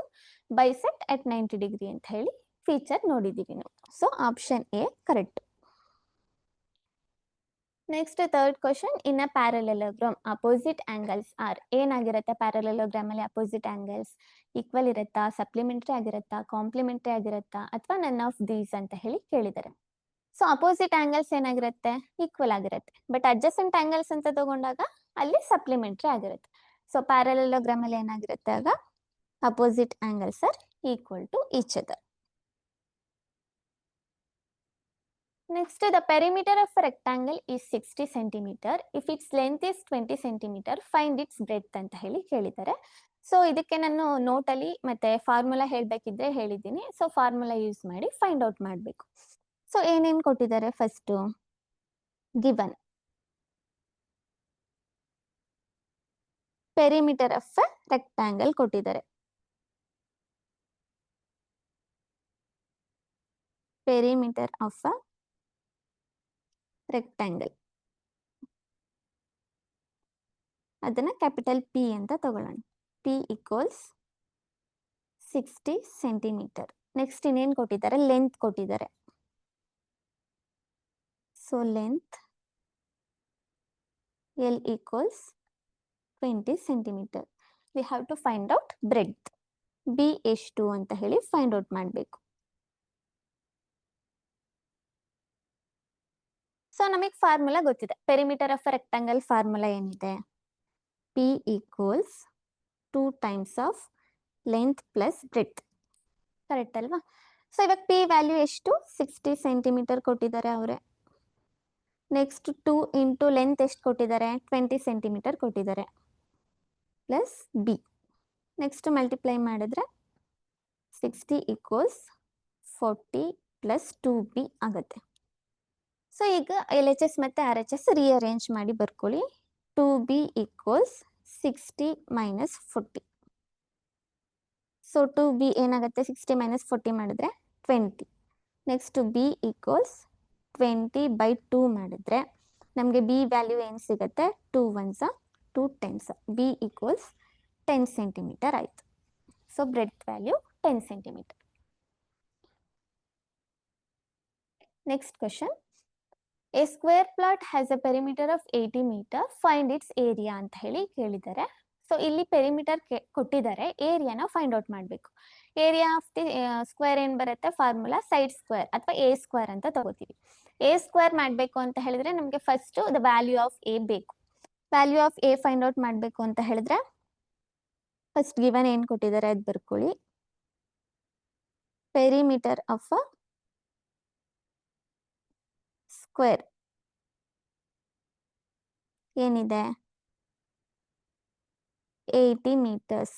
ಬೈಸೆಕ್ಟ್ ಅಟ್ 90 ಡಿಗ್ರಿ ಅಂತ ಹೇಳಿ ಫೀಚರ್ ನೋಡಿದೀವಿ ನಾವು. So option A correct. Next third question, in a parallelogram opposite angles R, ಏನಾಗಿರುತ್ತೆ ಪ್ಯಾರಲೆಲೋಗ್ರಾಮ್ ಅಲ್ಲಿ ಅಪೋಸಿಟ್ ಆಂಗಲ್ಸ್, ಈಕ್ವಲ್ ಇರುತ್ತಾ, ಸಪ್ಲಿಮೆಂಟರಿ ಆಗಿರುತ್ತಾ, ಕಾಂಪ್ಲಿಮೆಂಟರಿ ಆಗಿರುತ್ತಾ, ಅಥವಾ ನನ್ ಆಫ್ ದೀಸ್ ಅಂತ ಹೇಳಿ ಕೇಳಿದ್ದಾರೆ. ಸೊ ಅಪೋಸಿಟ್ ಆಂಗಲ್ಸ್ ಏನಾಗಿರುತ್ತೆ, ಈಕ್ವಲ್ ಆಗಿರುತ್ತೆ. ಬಟ್ ಅಡ್ಜಸೆಂಟ್ ಆಂಗಲ್ಸ್ ಅಂತ ತಗೊಂಡಾಗ ಅಲ್ಲಿ ಸಪ್ಲಿಮೆಂಟರಿ ಆಗಿರುತ್ತೆ. ಸೊ ಪ್ಯಾರಲೆಲೋಗ್ರಾಮ್ ಅಲ್ಲಿ ಏನಾಗಿರುತ್ತೆ ಆಗ, opposite angles are equal to each other. Next, the perimeter of rectangle is 60 centimetre if its length is 20 centimetre, find its breadth ಅಂತ ಹೇಳಿ ಕೇಳಿದ್ದಾರೆ. ಸೊ ಇದಕ್ಕೆ ನಾನು ನೋಟ್ ಅಲ್ಲಿ ಮತ್ತೆ ಫಾರ್ಮುಲಾ ಹೇಳ್ಬೇಕಿದ್ರೆ ಹೇಳಿದ್ದೀನಿ. ಸೊ ಫಾರ್ಮುಲಾ ಯೂಸ್ ಮಾಡಿ ಫೈಂಡ್ ಔಟ್ ಮಾಡಬೇಕು. ಸೊ ಏನೇನ್ ಕೊಟ್ಟಿದ್ದಾರೆ, first given perimeter of rectangle ಕೊಟ್ಟಿದ್ದಾರೆ, ಪೆರಿಮೀಟರ್ ಆಫ್ ರೆಕ್ಟಾಂಗಲ್ ಅದನ್ನ ಕ್ಯಾಪಿಟಲ್ ಪಿ ಅಂತ ತಗೊಳ್ಳೋಣ. P equals 60 centimetre. ನೆಕ್ಸ್ಟ್ ಇನ್ನೇನ್ ಕೊಟ್ಟಿದ್ದಾರೆ, ಲೆಂತ್ ಕೊಟ್ಟಿದ್ದಾರೆ. So length L equals 20 centimetre. We have to find out breadth, B ಎಷ್ಟು ಅಂತ ಹೇಳಿ ಫೈಂಡ್ ಔಟ್ ಮಾಡಬೇಕು. ಸೊ ನಮಗೆ ಫಾರ್ಮುಲಾ ಗೊತ್ತಿದೆ, ಪೆರಿಮೀಟರ್ ಆಫ್ ರೆಕ್ಟಾಂಗಲ್ ಫಾರ್ಮುಲಾ ಏನಿದೆ, P equals 2 times of length plus breadth, correct ಅಲ್ವಾ. ಸೊ ಇವಾಗ ಪಿ ವ್ಯಾಲ್ಯೂ ಎಷ್ಟು, 60 ಸೆಂಟಿಮೀಟರ್ ಕೊಟ್ಟಿದ್ದಾರೆ ಅವರೇ. ನೆಕ್ಸ್ಟ್ 2 ಇಂಟು ಲೆಂತ್ ಎಷ್ಟು ಕೊಟ್ಟಿದ್ದಾರೆ, 20 ಸೆಂಟಿಮೀಟರ್ ಕೊಟ್ಟಿದ್ದಾರೆ, ಪ್ಲಸ್ ಬಿ. ನೆಕ್ಸ್ಟ್ ಮಲ್ಟಿಪ್ಲೈ ಮಾಡಿದ್ರೆ 60 ಈಕ್ವಲ್ಸ್ 40 ಪ್ಲಸ್ 2b ಆಗುತ್ತೆ. ಸೊ ಈಗ LHS ಮತ್ತೆ RHS ರಿಅರೇಂಜ್ ಮಾಡಿ ಬರ್ಕೊಳ್ಳಿ. 2b equals 60 minus 40. So 2b ಏನಾಗುತ್ತೆ, 60 ಮೈನಸ್ 40 ಮಾಡಿದ್ರೆ 20. ನೆಕ್ಸ್ಟ್ b ಈಕ್ವಲ್ಸ್ 20 ಬೈ 2 ಮಾಡಿದ್ರೆ ನಮಗೆ ಬಿ ವ್ಯಾಲ್ಯೂ ಏನು ಸಿಗುತ್ತೆ, 2 1s 2 10s, B equals 10 centimetre ಆಯಿತು. So breadth value 10 centimetre. Next question, a square plot has a perimeter of 80 metre, find its area ಅಂತ ಹೇಳಿ ಕೇಳಿದ್ದಾರೆ. ಸೊ ಇಲ್ಲಿ ಪೆರಿಮೀಟರ್ ಕೊಟ್ಟಿದ್ದಾರೆ, ಏರಿಯಾನ ಫೈಂಡ್ ಔಟ್ ಮಾಡಬೇಕು. ಏರಿಯಾ ಆಫ್ ದಿ ಸ್ಕ್ವೇರ್ ಏನು ಬರುತ್ತೆ, ಫಾರ್ಮುಲಾ ಸೈಡ್ ಸ್ಕ್ವೇರ್ ಅಥವಾ ಎ ಸ್ಕ್ವೇರ್ ಅಂತ ತಗೋತೀವಿ. ಎ ಸ್ಕ್ವೇರ್ ಮಾಡಬೇಕು ಅಂತ ಹೇಳಿದ್ರೆ ನಮಗೆ first the value of A ಬೇಕು. Value of A find out ಮಾಡಬೇಕು ಅಂತ ಹೇಳಿದ್ರೆ ಫಸ್ಟ್ ಗಿವನ್ ಏನು ಕೊಟ್ಟಿದ್ದಾರೆ ಅದು ಬರ್ಕೊಳ್ಳಿ. ಪೆರಿಮೀಟರ್ ಆಫ್ ಅ ಸ್ಕ್ವೇರ್ ಏನಿದೆ, 80 meters.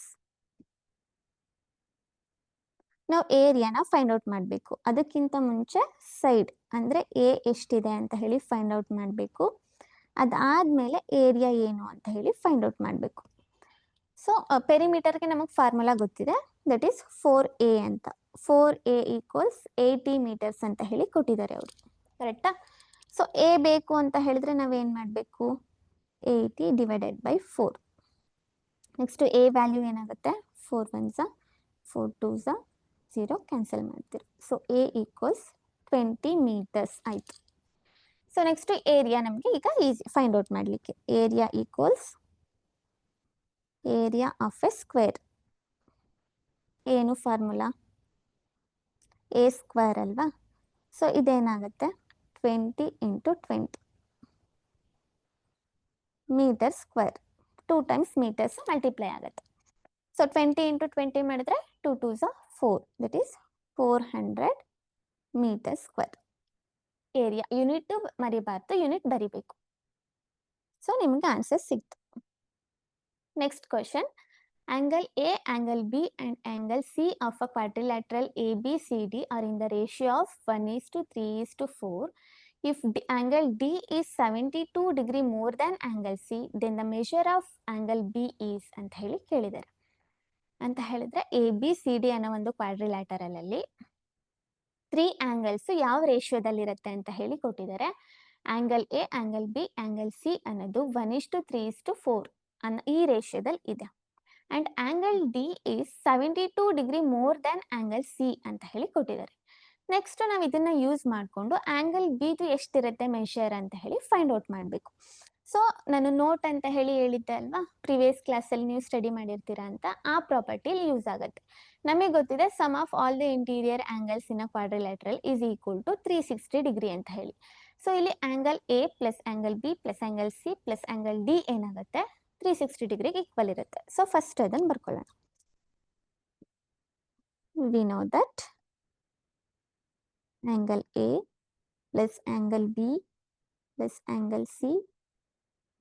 ನಾವು ಏರಿಯಾನ ಫೈಂಡ್ ಔಟ್ ಮಾಡಬೇಕು. ಅದಕ್ಕಿಂತ ಮುಂಚೆ ಸೈಡ್ ಅಂದರೆ ಎ ಎಷ್ಟಿದೆ ಅಂತ ಹೇಳಿ ಫೈಂಡ್ ಔಟ್ ಮಾಡಬೇಕು. ಅದಾದಮೇಲೆ ಏರಿಯಾ ಏನು ಅಂತ ಹೇಳಿ ಫೈಂಡ್ ಔಟ್ ಮಾಡಬೇಕು. ಸೊ ಪೆರಿಮೀಟರ್ಗೆ ನಮಗೆ ಫಾರ್ಮುಲಾ ಗೊತ್ತಿದೆ, ದಟ್ ಈಸ್ 4a ಅಂತ. 4a ಈಕ್ವಲ್ಸ್ 80 meters ಅಂತ ಹೇಳಿ ಕೊಟ್ಟಿದ್ದಾರೆ ಅವರು, ಕರೆಕ್ಟಾ? ಸೊ ಎ ಬೇಕು ಅಂತ ಹೇಳಿದ್ರೆ ನಾವೇನು ಮಾಡಬೇಕು, 80 divided by 4. Next A value ಏನಾಗುತ್ತೆ, 4 1s 4 2s 0 ಕ್ಯಾನ್ಸಲ್ ಮಾಡ್ತೀರಿ. ಸೊ ಎ ಈಕ್ವಲ್ಸ್ 20 meters ಆಯಿತು. ಸೊ ನೆಕ್ಸ್ಟ್ ಏರಿಯಾ ನಮಗೆ ಈಗ ಈಸಿ ಫೈಂಡ್ ಔಟ್ ಮಾಡಲಿಕ್ಕೆ. Area equals area of A square. ಏನು ಫಾರ್ಮುಲಾ, ಎ ಸ್ಕ್ವೇರ್ ಅಲ್ವಾ? ಸೊ ಇದೇನಾಗುತ್ತೆ, 20 × 20 metre square. 2 times meters multiply ಆಗುತ್ತೆ. ಸೊ 20 × 20 ಮಾಡಿದ್ರೆ 2 2s 4, that is 400 meters square. Area unit ಮರಿಬಾರ್ದು, unit ಬರಿಬೇಕು. ಸೊ ನಿಮಗೆ ಆನ್ಸರ್ ಸಿಕ್ತು. Next question, angle A, angle B and angle C of a quadrilateral ABCD are in the ratio of 1:3:4. If angle D is 72 degree more than angle C, then the measure of angle B is ಅಂತ ಹೇಳಿ ಕೇಳಿದ್ದಾರೆ. ಅಂತ ಹೇಳಿದ್ರೆ ABCD ಅನ್ನೋ ಒಂದು ಕ್ವಾಡ್ರಿಲ್ಯಾಟರಲ್ ಅಲ್ಲಿ 3 angles ಯಾವ ರೇಷಿಯೋದಲ್ಲಿರುತ್ತೆ ಅಂತ ಹೇಳಿ ಕೊಟ್ಟಿದ್ದಾರೆ. Angle A, angle B, angle C ಅನ್ನೋದು 1:3:4 ಅನ್ನೋ ಈ ರೇಷಿಯೋದಲ್ಲಿ ಇದೆ. And angle D is 72 degree more than angle C ಅಂತ ಹೇಳಿ ಕೊಟ್ಟಿದ್ದಾರೆ. ನೆಕ್ಸ್ಟ್ ನಾವು ಇದನ್ನ ಯೂಸ್ ಮಾಡಿಕೊಂಡು ಆಂಗಲ್ ಬಿದು ಎಷ್ಟಿರುತ್ತೆ ಮೆಷರ್ ಅಂತ ಹೇಳಿ ಫೈಂಡ್ ಔಟ್ ಮಾಡಬೇಕು. ಸೊ ನಾನು ನೋಟ್ ಅಂತ ಹೇಳಿ ಹೇಳಿದ್ದೆ ಅಲ್ವಾ, ಪ್ರಿವಿಯಸ್ ಕ್ಲಾಸಲ್ಲಿ ನೀವು ಸ್ಟಡಿ ಮಾಡಿರ್ತೀರಾ ಅಂತ, ಆ ಪ್ರಾಪರ್ಟಿಲಿ ಯೂಸ್ ಆಗುತ್ತೆ. ನಮಗೆ ಗೊತ್ತಿದೆ sum of all the interior angles in a quadrilateral is equal to 360 degree ಅಂತ ಹೇಳಿ. ಸೊ ಇಲ್ಲಿ angle A plus angle B plus angle C plus angle D ಏನಾಗುತ್ತೆ, 360 degree ಈಕ್ವಲ್ ಇರುತ್ತೆ. ಸೊ ಫಸ್ಟ್ ಅದನ್ನು ಬರ್ಕೊಳ್ಳೋಣ. We know that angle A plus angle B plus angle C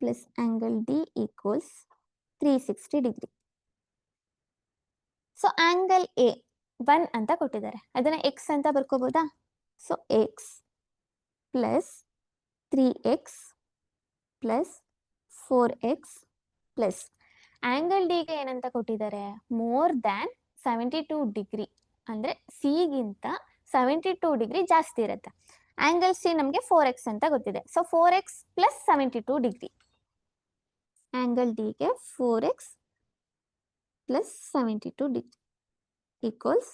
plus angle D equals 360 degree. So angle A 1 ಅಂತ ಕೊಟ್ಟಿದ್ದಾರೆ, ಅದನ್ನ X ಅಂತ ಬರ್ಕೋಬೋದಾ? So X plus 3x plus 4x plus angle ಡಿಗೆ ಏನಂತ ಕೊಟ್ಟಿದ್ದಾರೆ, ಮೋರ್ ದ್ಯಾನ್ 72 degree ಅಂದರೆ ಸಿಗಿಂತ 72 degree ಜಾಸ್ತಿ ಇರುತ್ತೆ. ಆಂಗಲ್ ಸಿ ನಮಗೆ 4x ಅಂತ ಗೊತ್ತಿದೆ. So 4x plus 72 degree. Angle ಡಿಗೆ 4x plus 72 degree equals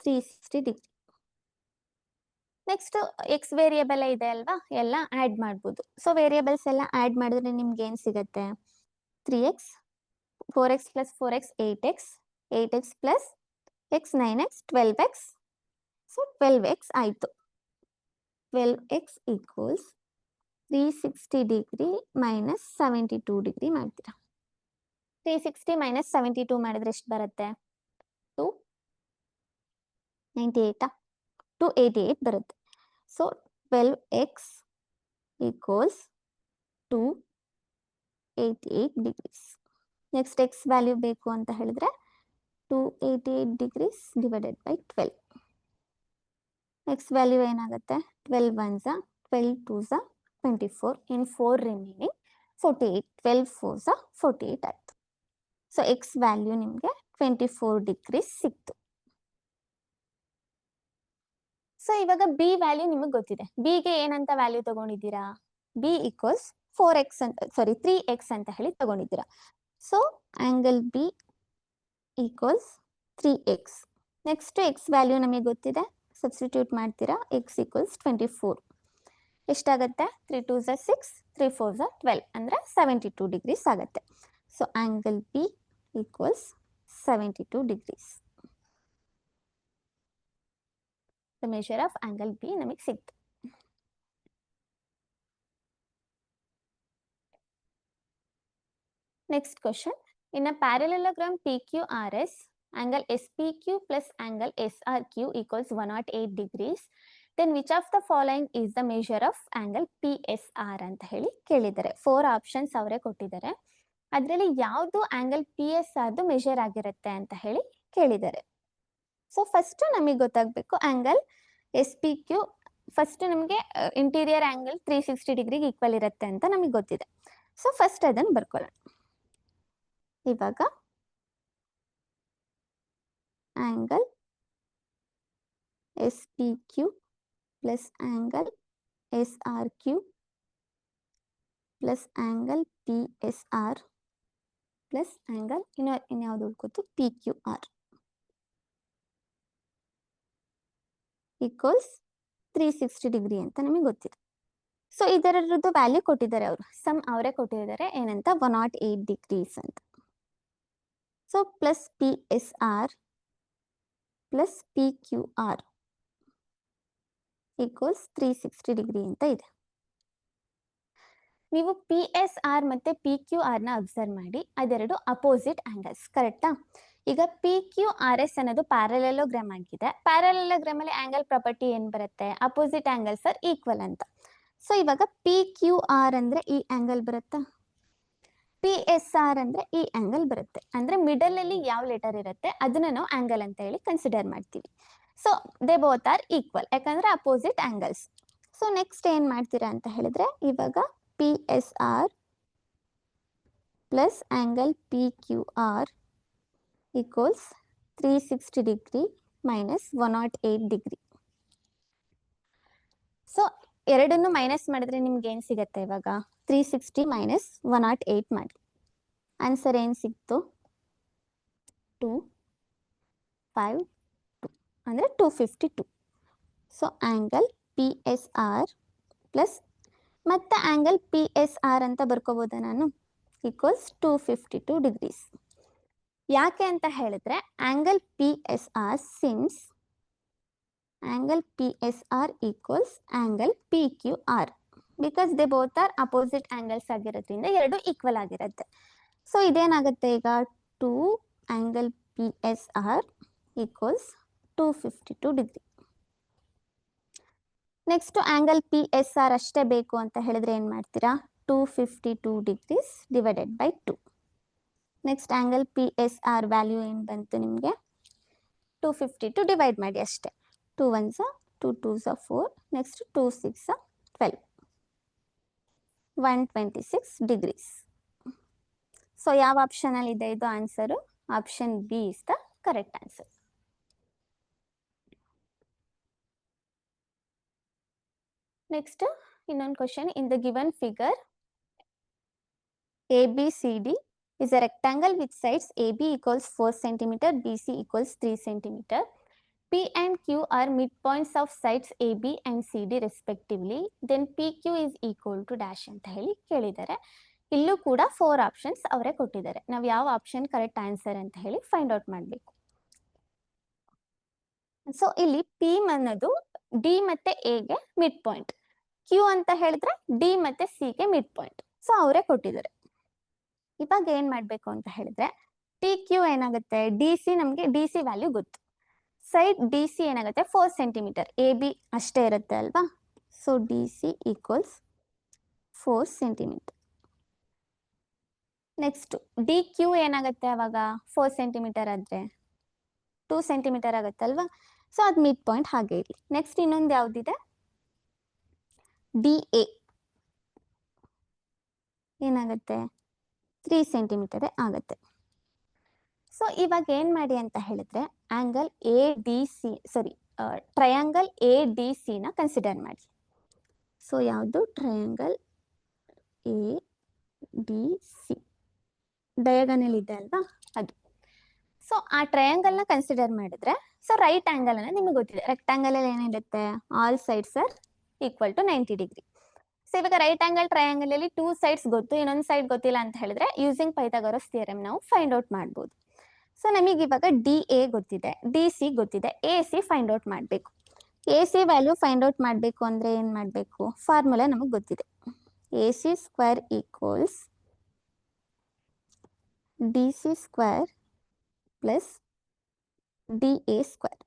360 degree. Next X variable ಇದೆ ಅಲ್ವಾ, ಎಲ್ಲ ಆ್ಯಡ್ ಮಾಡ್ಬೋದು. ಸೊ ವೇರಿಯೇಬಲ್ಸ್ ಎಲ್ಲ ಆ್ಯಡ್ ಮಾಡಿದ್ರೆ ನಿಮ್ಗೆ ಏನು ಸಿಗುತ್ತೆ, 3x 4x plus 4x 8x 8x plus x 9x 12x. So 12x ಆಯಿತು. 12x equals 360 degree minus 72 degree ಮಾಡ್ತೀರಾ. 360 ಮೈನಸ್ 72 ಮಾಡಿದ್ರೆ ಎಷ್ಟು ಬರುತ್ತೆ, 288 ಬರುತ್ತೆ. So 12x equals 288 degrees. Next X value ಬೇಕು ಅಂತ ಹೇಳಿದ್ರೆ 288 degrees divided by 12. X value ಏನಾಗುತ್ತೆ, 12 1s 12 2s 24 ಇನ್ 4 ರಿಮೈನಿಂಗ್ 48. 12 4s 48 ಆಯಿತು. ಸೊ ಎಕ್ಸ್ ವ್ಯಾಲ್ಯೂ ನಿಮಗೆ 24 degrees ಸಿಕ್ತು. ಸೊ ಇವಾಗ ಬಿ ವ್ಯಾಲ್ಯೂ ನಿಮಗೆ ಗೊತ್ತಿದೆ. ಬಿಗೆ ಏನಂತ ವ್ಯಾಲ್ಯೂ ತಗೊಂಡಿದ್ದೀರಾ, ಬಿ ಈಕ್ವಲ್ಸ್ 4x ಅಂತ ಸಾರಿ 3x ಅಂತ ಹೇಳಿ ತಗೊಂಡಿದ್ದೀರಾ. So angle B equals 3x. Next X value ನಮಗೆ ಗೊತ್ತಿದೆ, ಸಬ್ಸ್ಟಿಟ್ಯೂಟ್ ಮಾಡ್ತೀರಾ. X equals 24. ಎಷ್ಟಾಗುತ್ತೆ? 3 2 6, 3 4 12 ಅಂದರೆ 72 ಡಿಗ್ರೀಸ್ ಆಗುತ್ತೆ. So angle B equals 72 degrees. The measure of angle B ನಮಗೆ ಸಿಕ್ತು. Next question. In a parallelogram PQRS, angle SPQ plus angle SRQ equals 108 degrees. Then which of the following is the measure of angle PSR ಅಂತ ಹೇಳಿ ಕೇಳಿದ್ದಾರೆ. 4 options ಅವರೇ ಕೊಟ್ಟಿದ್ದಾರೆ. ಅದರಲ್ಲಿ ಯಾವುದು angle PSR measure ಆಗಿರುತ್ತೆ ಅಂತ ಹೇಳಿ ಕೇಳಿದ್ದಾರೆ. ಸೊ ಫಸ್ಟ್ ನಮಗೆ ಗೊತ್ತಾಗಬೇಕು ಆಂಗಲ್ SPQ. ಫಸ್ಟ್ ನಮಗೆ ಇಂಟೀರಿಯರ್ ಆಂಗಲ್ 360 ಡಿಗ್ರಿಗೆ ಈಕ್ವಲ್ ಇರುತ್ತೆ ಅಂತ ನಮಗೆ ಗೊತ್ತಿದೆ. ಸೊ ಫಸ್ಟ್ ಅದನ್ನು ಬರ್ಕೊಳ್ಳೋಣ. ಇವಾಗ angle SPQ plus angle SRQ plus angle PSR plus angle ಇನ್ಯಾವುದು ಉಳ್ಕೋತು PQR ಈಕ್ವಲ್ಸ್ 360 ಡಿಗ್ರಿ ಅಂತ ನಮಗೆ ಗೊತ್ತಿದೆ. ಸೊ ಇದರದ್ದು ವ್ಯಾಲ್ಯೂ ಕೊಟ್ಟಿದ್ದಾರೆ ಅವರು, ಸಮ್ ಅವರೇ ಕೊಟ್ಟಿದ್ದಾರೆ ಏನಂತ 108 ಡಿಗ್ರೀಸ್ ಅಂತ. So plus PSR plus PQR equals 360 degree ಅಂತ ಇದೆ. ನೀವು PSR ಮತ್ತೆ PQR ನ ಅಬ್ಸರ್ವ್ ಮಾಡಿ, ಅದೆರಡು ಅಪೋಸಿಟ್ ಆಂಗಲ್ಸ್, ಕರೆಕ್ಟಾ? ಈಗ PQRS ಅನ್ನೋದು ಪ್ಯಾರಲೆಲೋಗ್ರಾಮ್ ಆಗಿದೆ. ಪ್ಯಾರಲೆಲೋಗ್ರಾಮ್ ಅಲ್ಲಿ ಆಂಗಲ್ ಪ್ರಾಪರ್ಟಿ ಏನ್ ಬರುತ್ತೆ? ಅಪೋಸಿಟ್ ಆಂಗಲ್ಸ್ ಆರ್ ಈಕ್ವಲ್ ಅಂತ. ಸೊ ಇವಾಗ PQR ಅಂದ್ರೆ ಈ ಆಂಗಲ್ ಬರುತ್ತಾ, PSR ಅಂದ್ರೆ ಈ ಆಂಗಲ್ ಬರುತ್ತೆ. ಅಂದ್ರೆ ಮಿಡಲ್ ಅಲ್ಲಿ ಯಾವ ಲೆಟರ್ ಇರುತ್ತೆ ಅದನ್ನ ನಾವು ಆಂಗಲ್ ಅಂತ ಹೇಳಿ ಕನ್ಸಿಡರ್ ಮಾಡ್ತೀವಿ. So they both are equal, ಯಾಕಂದ್ರೆ ಅಪೋಸಿಟ್ ಆಂಗಲ್ಸ್. ಸೊ ನೆಕ್ಸ್ಟ್ ಏನ್ ಮಾಡ್ತೀರಾ ಅಂತ ಹೇಳಿದ್ರೆ, ಇವಾಗ PSR plus angle PQR equals 360 degree minus 108 degree. So ಎರಡನ್ನು ಮೈನಸ್ ಮಾಡಿದ್ರೆ ನಿಮ್ಗೆ ಏನ್ ಸಿಗತ್ತೆ? ಇವಾಗ 360 ಮೈನಸ್ 108 ಮಾಡಿ. ಆನ್ಸರ್ ಏನ್ ಸಿಕ್ತು? 2 5 2 ಅಂದ್ರೆ 252. ಸೊ ಆಂಗಲ್ PSR ಪ್ಲಸ್ ಮತ್ತೆ ಆಂಗಲ್ PSR ಅಂತ ಬರ್ಕೋಬೋದಾ ನಾನು? Equals 252 degrees. ಯಾಕೆ ಅಂತ ಹೇಳಿದ್ರೆ angle PSR since angle PSR equals angle PQR because they both are opposite angles ಆಗಿರೋದ್ರಿಂದ ಎರಡು ಈಕ್ವಲ್ ಆಗಿರುತ್ತೆ. ಸೊ ಇದೇನಾಗುತ್ತೆ ಈಗ 2 angle PSR equals 252 degree. Next angle PSR ಅಷ್ಟೇ ಬೇಕು ಅಂತ ಹೇಳಿದ್ರೆ ಏನ್ ಮಾಡ್ತೀರಾ? 252 degrees divided by 2. Next angle PSR value ಏನು ಬಂತು ನಿಮಗೆ? 252 ಡಿವೈಡ್ ಮಾಡಿ ಅಷ್ಟೇ. 2 1s 2 2s 4, next 2 6 12, 126 degrees. So ಯಾವ ಆಪ್ಷನ್ ಅಲ್ಲಿ ಇದೆ ಇದು answer? Option B is the correct answer. Next ಇನ್ನೊಂದು question. In the given figure ABCD is a rectangle with sides AB equals 4 cm, BC equals 3 cm. P and Q are midpoints of sides AB and CD respectively. Then PQ is equal to dash ಅಂತ ಹೇಳಿ ಕೇಳಿದ್ದಾರೆ. ಇಲ್ಲೂ ಕೂಡ 4 options ಅವರೇ ಕೊಟ್ಟಿದ್ದಾರೆ. ನಾವು ಯಾವ option correct answer ಅಂತ ಹೇಳಿ ಫೈಂಡ್ ಔಟ್ ಮಾಡಬೇಕು. ಸೊ ಇಲ್ಲಿ P ಅನ್ನೋದು D ಮತ್ತೆ A ಗೆ ಮಿಡ್ ಪಾಯಿಂಟ್, Q ಅಂತ ಹೇಳಿದ್ರೆ D ಮತ್ತೆ C ಗೆ ಮಿಡ್ ಪಾಯಿಂಟ್. ಸೊ ಅವರೇ ಕೊಟ್ಟಿದ್ದಾರೆ. ಇವಾಗ ಏನ್ ಮಾಡ್ಬೇಕು ಅಂತ ಹೇಳಿದ್ರೆ PQ ಏನಾಗುತ್ತೆ? DC ನಮಗೆ DC ವ್ಯಾಲ್ಯೂ ಗೊತ್ತು. ಸೈಡ್ DC ಏನಾಗುತ್ತೆ? 4 ಸೆಂಟಿಮೀಟರ್. AB ಅಷ್ಟೇ ಇರುತ್ತೆ ಅಲ್ವಾ? So DC equals 4 centimetre. Next DQ ಏನಾಗುತ್ತೆ ಅವಾಗ? 4 ಸೆಂಟಿಮೀಟರ್ ಆದ್ರೆ 2 ಸೆಂಟಿಮೀಟರ್ ಆಗುತ್ತಲ್ವಾ? ಸೊ ಅದು ಮಿಡ್ ಪಾಯಿಂಟ್ ಹಾಗೆ ಇರಲಿ. ನೆಕ್ಸ್ಟ್ ಇನ್ನೊಂದು ಯಾವ್ದಿದೆ? DA ಏನಾಗುತ್ತೆ? 3 ಸೆಂಟಿಮೀಟರ್ ಆಗುತ್ತೆ. ಸೊ ಇವಾಗ ಏನ್ ಮಾಡಿ ಅಂತ ಹೇಳಿದ್ರೆ ಆಂಗಲ್ ADC ಟ್ರಯಾಂಗಲ್ ADC ನ ಕನ್ಸಿಡರ್ ಮಾಡಿ. ಸೊ ಯಾವುದು? Triangle A D C diagonal ಇದೆ ಅಲ್ವಾ ಅದು. ಸೊ ಆ ಟ್ರಯಾಂಗಲ್ನ ಕನ್ಸಿಡರ್ ಮಾಡಿದ್ರೆ ಸೊ ರೈಟ್ ಆಂಗಲ್ ಅನ್ನ ನಿಮಗೆ ಗೊತ್ತಿದೆ, ರೆಕ್ಟಾಂಗಲ್ ಅಲ್ಲಿ ಏನಿರುತ್ತೆ, all sides are equal to 90 degree. So ಇವಾಗ ರೈಟ್ ಆಂಗಲ್ ಟ್ರಯಾಂಗಲ್ ಅಲ್ಲಿ 2 ಸೈಡ್ಸ್ ಗೊತ್ತು, ಇನ್ನೊಂದು ಸೈಡ್ ಗೊತ್ತಿಲ್ಲ ಅಂತ ಹೇಳಿದ್ರೆ ಯೂಸಿಂಗ್ ಪೈಥಾಗರಸ್ ಥಿಯರಮ್ ನಾವು ಫೈಂಡ್ ಔಟ್ ಮಾಡ್ಬೋದು. ಸೊ ನಮಗೆ ಇವಾಗ ಡಿ ಎ ಗೊತ್ತಿದೆ, ಡಿ ಸಿ ಗೊತ್ತಿದೆ, ಎ ಸಿ ಫೈಂಡ್ ಔಟ್ ಮಾಡಬೇಕು. A C value find out ಮಾಡಬೇಕು ಅಂದರೆ ಏನು ಮಾಡಬೇಕು, ಫಾರ್ಮುಲಾ ನಮಗೆ ಗೊತ್ತಿದೆ, A C square equals D C square plus D A square.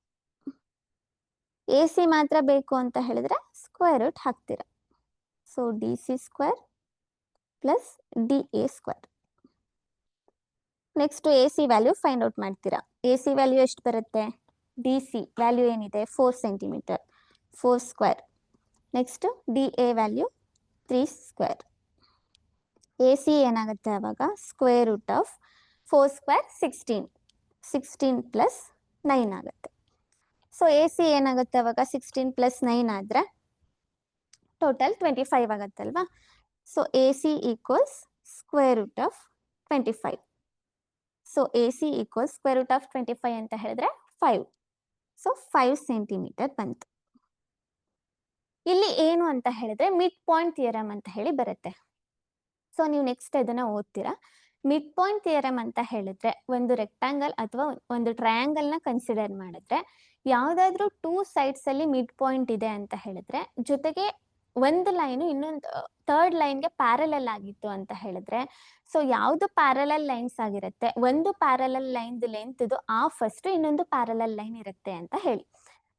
A C ಮಾತ್ರ ಬೇಕು ಅಂತ ಹೇಳಿದ್ರೆ ಸ್ಕ್ವೇರ್ ರೂಟ್ ಹಾಕ್ತೀರಾ. So D C square plus D A square. Next A C value find out ಮಾಡ್ತೀರಾ. ಎ ಸಿ ವ್ಯಾಲ್ಯೂ ಎಷ್ಟು ಬರುತ್ತೆ, D C value ಏನಿದೆ 4 centimetre, 4 square. Next D A value 3 square. A C ಏನಾಗುತ್ತೆ ಆವಾಗ, square root of 4 square 16, 16 plus 9 ಆಗುತ್ತೆ. So A C ಏನಾಗುತ್ತೆ ಅವಾಗ 16 plus 9 ಆದರೆ ಟೋಟಲ್ 25 ಆಗುತ್ತಲ್ವಾ. So A C equals square root of 25. So A C equals square root of 25 ಅಂತ ಹೇಳಿದ್ರೆ 5. So 5 centimetre ಬಂತು. ಇಲ್ಲಿ ಏನು ಅಂತ ಹೇಳಿದ್ರೆ ಮಿಡ್ ಪಾಯಿಂಟ್ ಥಿಯರಮ್ ಅಂತ ಹೇಳಿ ಬರುತ್ತೆ. ಸೊ ನೀವು ನೆಕ್ಸ್ಟ್ ಇದನ್ನ ಓದ್ತೀರಾ. ಮಿಡ್ ಪಾಯಿಂಟ್ ಥಿಯರಮ್ ಅಂತ ಹೇಳಿದ್ರೆ ಒಂದು ರೆಕ್ಟಾಂಗಲ್ ಅಥವಾ ಒಂದು ಟ್ರಯಾಂಗಲ್ನ ಕನ್ಸಿಡರ್ ಮಾಡಿದ್ರೆ ಯಾವುದಾದ್ರೂ 2 ಸೈಡ್ಸ್ ಅಲ್ಲಿ ಮಿಡ್ ಪಾಯಿಂಟ್ ಇದೆ ಅಂತ ಹೇಳಿದ್ರೆ ಜೊತೆಗೆ ಒಂದು ಲೈನು ಇನ್ನೊಂದು ಥರ್ಡ್ ಲೈನ್ಗೆ ಪ್ಯಾರಲಲ್ ಆಗಿತ್ತು ಅಂತ ಹೇಳಿದ್ರೆ, ಸೊ ಯಾವುದು ಪ್ಯಾರಲಲ್ ಲೈನ್ಸ್ ಆಗಿರುತ್ತೆ, ಒಂದು ಪ್ಯಾರಲಲ್ ಲೈನ್ ಲೆಂತ್ ಇದು ಫಸ್ಟ್, ಇನ್ನೊಂದು ಪ್ಯಾರಲಲ್ ಲೈನ್ ಇರುತ್ತೆ ಅಂತ ಹೇಳಿ.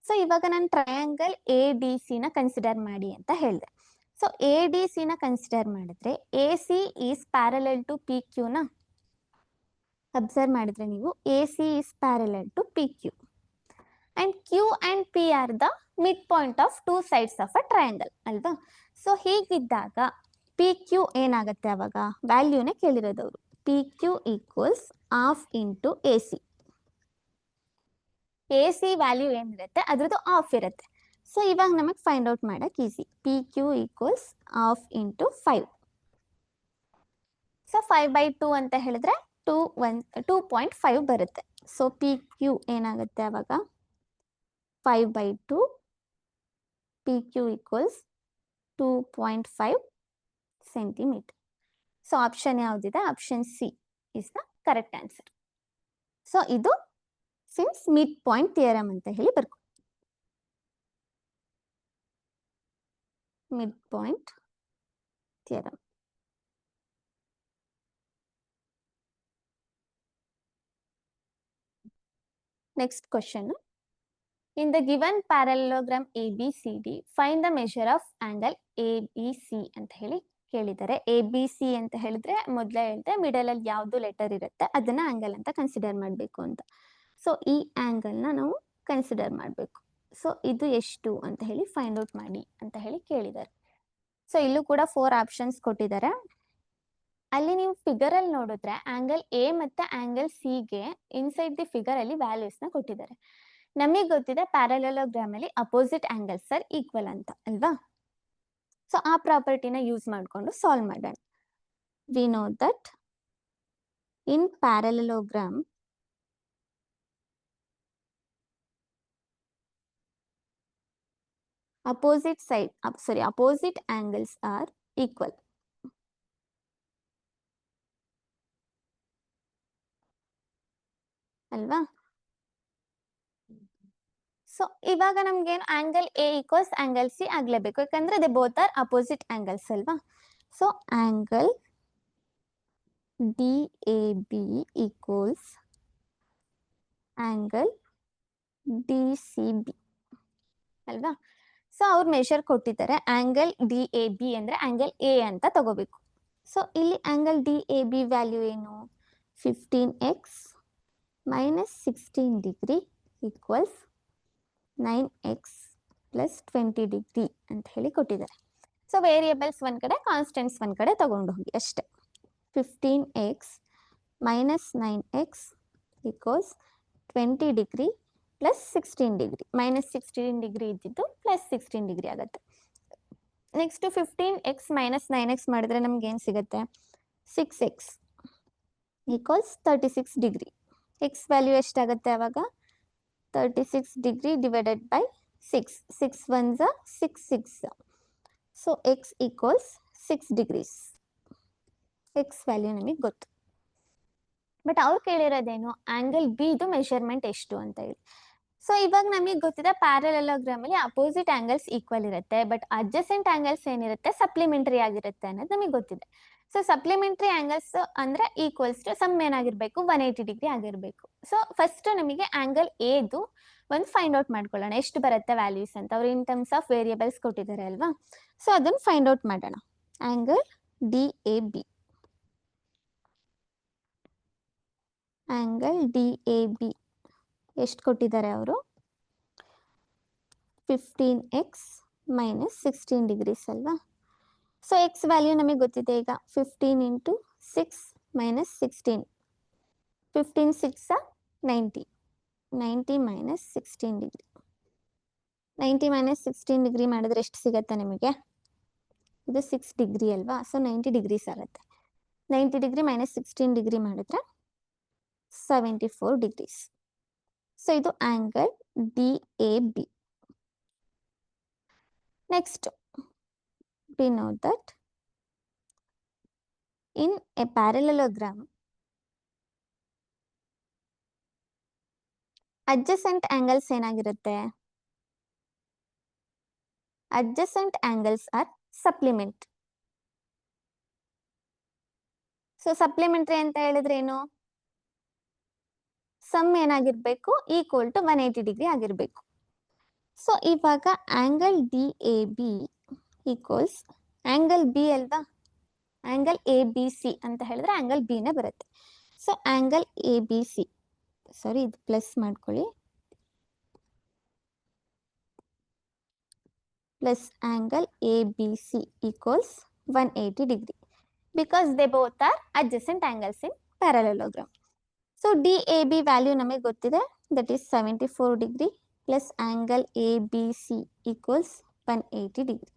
ಸೊ ಇವಾಗ ನಾನು ಟ್ರಯಾಂಗಲ್ ಎ ಡಿ ಸಿ ನ ಕನ್ಸಿಡರ್ ಮಾಡಿ ಅಂತ ಹೇಳಿದೆ. ಸೊ ಎ ಡಿ ಸಿ ನ ಕನ್ಸಿಡರ್ ಮಾಡಿದ್ರೆ A C is parallel to P Q ನ ಅಬ್ಸರ್ವ್ ಮಾಡಿದ್ರೆ ನೀವು, A C is parallel to P Q and Q and P are the mid point of 2 sides of a triangle ಅಲ್ವಾ. So ಹೀಗಿದ್ದಾಗ P Q ಏನಾಗುತ್ತೆ ಅವಾಗ, ವ್ಯಾಲ್ಯೂನೇ ಕೇಳಿರೋದವರು, P Q equals half into A C. A C value ಏನಿರುತ್ತೆ ಅದ್ರದ್ದು half ಇರುತ್ತೆ. So ಇವಾಗ ನಮಗೆ ಫೈಂಡ್ ಔಟ್ ಮಾಡಕ್ easy, P Q equals half into 5. So 5/2 ಅಂತ ಹೇಳಿದ್ರೆ 2.5 ಬರುತ್ತೆ. ಸೊ ಪಿ ಕ್ಯೂ ಏನಾಗುತ್ತೆ ಅವಾಗ 5/2, P Q equals 2.5 centimetre. So option ಯಾವುದಿದೆ, option C is the correct answer. So ಇದು ಸಿನ್ಸ್ ಮಿಡ್ ಪಾಯಿಂಟ್ ಥಿಯರಮ್ ಅಂತ ಹೇಳಿ ಬರ್ಕೊ, mid point theorem. Next question, in the given parallelogram ABCD find the measure of angle ABC ಅಂತ ಹೇಳಿ ಕೇಳಿದ್ದಾರೆ. ABC ಅಂತ ಹೇಳಿದ್ರೆ ಮೊದಲೇ ಹೇಳಿದೆ ಮಿಡಲ್ ಅಲ್ಲಿ ಯಾವ್ದು ಲೆಟರ್ ಇರುತ್ತೆ ಅದನ್ನ ಆಂಗಲ್ ಅಂತ ಕನ್ಸಿಡರ್ ಮಾಡಬೇಕು ಅಂತ. ಸೊ ಈ ಆಂಗಲ್ನ ನಾವು ಕನ್ಸಿಡರ್ ಮಾಡಬೇಕು. ಸೊ ಇದು ಎಷ್ಟು ಅಂತ ಹೇಳಿ ಫೈಂಡ್ ಔಟ್ ಮಾಡಿ ಅಂತ ಹೇಳಿ ಕೇಳಿದ್ದಾರೆ. ಸೊ ಇಲ್ಲೂ ಕೂಡ 4 ಆಪ್ಷನ್ಸ್ ಕೊಟ್ಟಿದ್ದಾರೆ. ಅಲ್ಲಿ ನೀವು ಫಿಗರ್ ಅಲ್ಲಿ ನೋಡಿದ್ರೆ ಆಂಗಲ್ ಎ ಮತ್ತೆ ಆಂಗಲ್ ಸಿ ಗೆ ಇನ್ಸೈಡ್ ದಿ ಫಿಗರ್ ಅಲ್ಲಿ ವ್ಯಾಲ್ಯೂಸ್ ನ ಕೊಟ್ಟಿದ್ದಾರೆ. ನಮಗೆ ಗೊತ್ತಿದೆ ಪ್ಯಾರಲೋಗ್ರಾಮ್ ಅಲ್ಲಿ ಅಪೋಸಿಟ್ ಆಂಗಲ್ಸ್ ಆರ್ ಈಕ್ವಲ್ ಅಂತ ಅಲ್ವಾ. ಸೊ ಆ ಪ್ರಾಪರ್ಟಿನ ಯೂಸ್ ಮಾಡಿಕೊಂಡು ಸಾಲ್ವ್ ಮಾಡೋಣ. We know that in parallelogram opposite angles are equal. ಅಲ್ವಾ. ಸೊ ಇವಾಗ ನಮ್ಗೇನು angle A equals angle C ಆಗ್ಲೇಬೇಕು, ಯಾಕಂದ್ರೆ they both are opposite angles ಅಲ್ವಾ. So angle D A B equals angle D C B ಅಲ್ವಾ. So ಅವ್ರು measure ಕೊಟ್ಟಿದ್ದಾರೆ, angle D A B ಅಂದ್ರೆ ಆಂಗಲ್ ಎ ಅಂತ ತಗೋಬೇಕು. ಸೊ ಇಲ್ಲಿ angle D A B value ಏನು, 15x minus 16 degree equals 9x plus 20 degree ಅಂತ ಹೇಳಿ ಕೊಟ್ಟಿದ್ದಾರೆ. ಸೊ ವೇರಿಯೇಬಲ್ಸ್ ಒಂದ್ ಕಡೆ, ಕಾನ್ಸ್ಟೆಂಟ್ಸ್ ಒಂದ್ ಕಡೆ ತಗೊಂಡು ಹೋಗಿ ಅಷ್ಟೇ. 15x minus 9x equals 20 degree plus 16 degree, minus 16 degree ಇದ್ದಿದ್ದು ಪ್ಲಸ್ 16 ಡಿಗ್ರಿ ಆಗುತ್ತೆ. ನೆಕ್ಸ್ಟ್ 15x ಮೈನಸ್ 9x ಮಾಡಿದ್ರೆ ನಮ್ಗೆ ಏನು ಸಿಗುತ್ತೆ? 6x equals 36 degree. X value ಎಷ್ಟಾಗುತ್ತೆ ಅವಾಗ? 36 degree divided by 6. 6 1s 6 6. So X equals 6 degrees. X value ನಮಗೆ ಗೊತ್ತು. ಬಟ್ ಅವ್ರು ಕೇಳಿರೋದೇನು? ಆಂಗಲ್ ಬಿ ಇದು ಮೆಷರ್ಮೆಂಟ್ ಎಷ್ಟು ಅಂತ ಹೇಳಿ. ಸೊ ಇವಾಗ ನಮಗೆ ಗೊತ್ತಿದೆ ಪ್ಯಾರಲೆಲೋಗ್ರಾಮ್ ಅಲ್ಲಿ ಅಪೋಸಿಟ್ ಆಂಗಲ್ಸ್ ಈಕ್ವಲ್ ಇರುತ್ತೆ, ಬಟ್ ಅಡ್ಜಸೆಂಟ್ ಆಂಗಲ್ಸ್ ಏನಿರುತ್ತೆ ಸಪ್ಲಿಮೆಂಟರಿ ಆಗಿರುತ್ತೆ ಅನ್ನೋದು ನಮಗೆ ಗೊತ್ತಿದೆ. ಸೊ ಸಪ್ಲಿಮೆಂಟರಿ ಆಂಗಲ್ಸ್ ಅಂದ್ರೆ ಈಕ್ವಲ್ಸ್ ಟು ಸಮ್ ಏನಾಗಿರ್ಬೇಕು? 180 ಡಿಗ್ರಿ ಆಗಿರ್ಬೇಕು. ಸೊ ಫಸ್ಟ್ ನಮಗೆ ಆಂಗಲ್ ಎದು ಒಂದು ಫೈಂಡ್ ಔಟ್ ಮಾಡ್ಕೊಳ್ಳೋಣ, ಎಷ್ಟು ಬರುತ್ತೆ ವ್ಯಾಲ್ಯೂಸ್ ಅಂತ. ಅವ್ರು ಇನ್ ಟರ್ಮ್ಸ್ ಆಫ್ ವೇರಿಯೇಬಲ್ಸ್ ಕೊಟ್ಟಿದ್ದಾರೆ ಅಲ್ವಾ? ಸೊ ಅದನ್ನ ಫೈಂಡ್ ಔಟ್ ಮಾಡೋಣ. Angle D A B, angle D A B ಎಷ್ಟು ಕೊಟ್ಟಿದ್ದಾರೆ ಅವರು? 15x ಮೈನಸ್ 16 ಡಿಗ್ರೀಸ್ ಅಲ್ವಾ? ಸೊ ಎಕ್ಸ್ ವ್ಯಾಲ್ಯೂ ನಮಗೆ ಗೊತ್ತಿದೆ ಈಗ. 15 into 6 minus 16. 15 6 90. 90 minus 16 degree. 90 minus 16 degree ಮಾಡಿದ್ರೆ ಎಷ್ಟು ಸಿಗುತ್ತೆ ನಿಮಗೆ? ಇದು 6 ಡಿಗ್ರಿ ಅಲ್ವಾ? ಸೊ 90 ಡಿಗ್ರೀಸ್ ಆಗುತ್ತೆ. 90 ಡಿಗ್ರಿ ಮೈನಸ್ 16 ಡಿಗ್ರಿ ಮಾಡಿದ್ರೆ 74 ಡಿಗ್ರೀಸ್. ಸೊ ಇದು angle D A B. Next we know that in a parallelogram adjacent angles ಏನಾಗಿರುತ್ತೆ? adjacent angles are supplement. So supplementary ಅಂತ ಹೇಳಿದ್ರೆ ಏನು? ಸಮ್ ಏನಾಗಿರ್ಬೇಕು? ಈಕ್ವಲ್ ಟು 180 ಡಿಗ್ರಿ ಆಗಿರ್ಬೇಕು. ಸೊ ಇವಾಗ angle D A B equals angle B ಅಲ್ವಾ? Angle A B C ಅಂತ ಹೇಳಿದ್ರೆ ಆಂಗಲ್ ಬಿನೇ ಬರುತ್ತೆ. So angle A B C, sorry ಇದು ಪ್ಲಸ್ ಮಾಡ್ಕೊಳ್ಳಿ, plus angle A B C equals 180 degree because they both are adjacent angles in parallelogram. So D A B value ನಮಗೆ ಗೊತ್ತಿದೆ, that is 74 degree plus angle A B C equals 180 degree.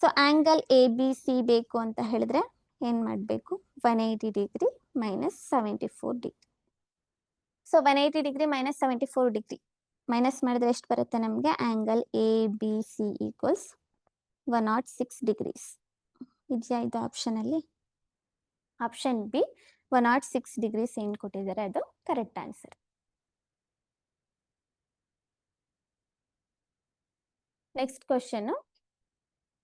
So angle A B C ಬೇಕು ಅಂತ ಹೇಳಿದ್ರೆ ಏನು ಮಾಡಬೇಕು? 180 degree minus 74 degree. So 180 degree minus 74 degree minus ಮಾಡಿದ್ರೆ ಎಷ್ಟು ಬರುತ್ತೆ ನಮಗೆ? Angle A B C equals 106 degrees. ಇದೆಯಾ ಇದು ಆಪ್ಷನಲ್ಲಿ? ಆಪ್ಷನ್ ಬಿ 106 ಡಿಗ್ರೀಸ್ ಏನು ಕೊಟ್ಟಿದ್ದಾರೆ ಅದು correct answer. Next question.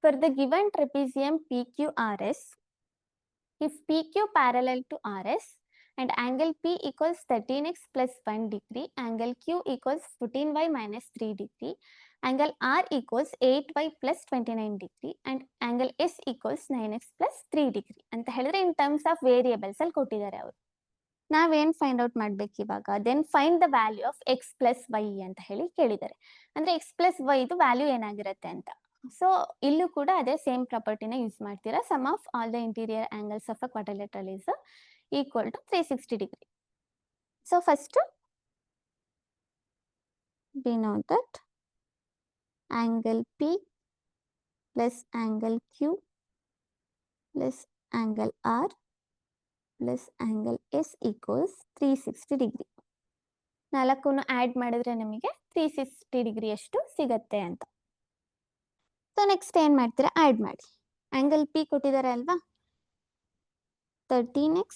For the given trapezium PQRS, if PQ parallel to RS and angle P equals 13x plus 1 degree, angle Q equals 14y minus 3 degree, angle R equals 8y plus 29 degree, and angle S equals 9x plus 3 degree ಅಂತ ಹೇಳಿದ್ರೆ in terms of variables ಅಲ್ಲಿ ಕೊಟ್ಟಿದ್ದಾರೆ ಅವರು. ನಾವೇನು find out ಮಾಡ್ಬೇಕು ಇವಾಗ? Then find the value of x plus y ಅಂತ ಹೇಳಿ ಕೇಳಿದ್ದಾರೆ. ಅಂದ್ರೆ x ಪ್ಲಸ್ ವೈ ಇದು ವ್ಯಾಲ್ಯೂ ಏನಾಗಿರುತ್ತೆ ಅಂತ. ಸೊ ಇಲ್ಲೂ ಕೂಡ ಅದೇ ಸೇಮ್ ಪ್ರಾಪರ್ಟಿನ ಯೂಸ್ ಮಾಡ್ತೀರಾ. Sum of all the interior angles of a quadrilateral is equal to 360 degree. So first we know that angle P plus angle Q plus angle R plus angle S equals 360 degree. ನಾಲ್ಕನ್ನು add ಮಾಡಿದ್ರೆ ನಮಗೆ 360 degree ಅಷ್ಟು ಸಿಗತ್ತೆ ಅಂತ. So next ಏನು ಮಾಡ್ತೀರಾ? Add ಮಾಡಿ. Angle P ಕೊಟ್ಟಿದ್ದಾರೆ ಅಲ್ವಾ? 13x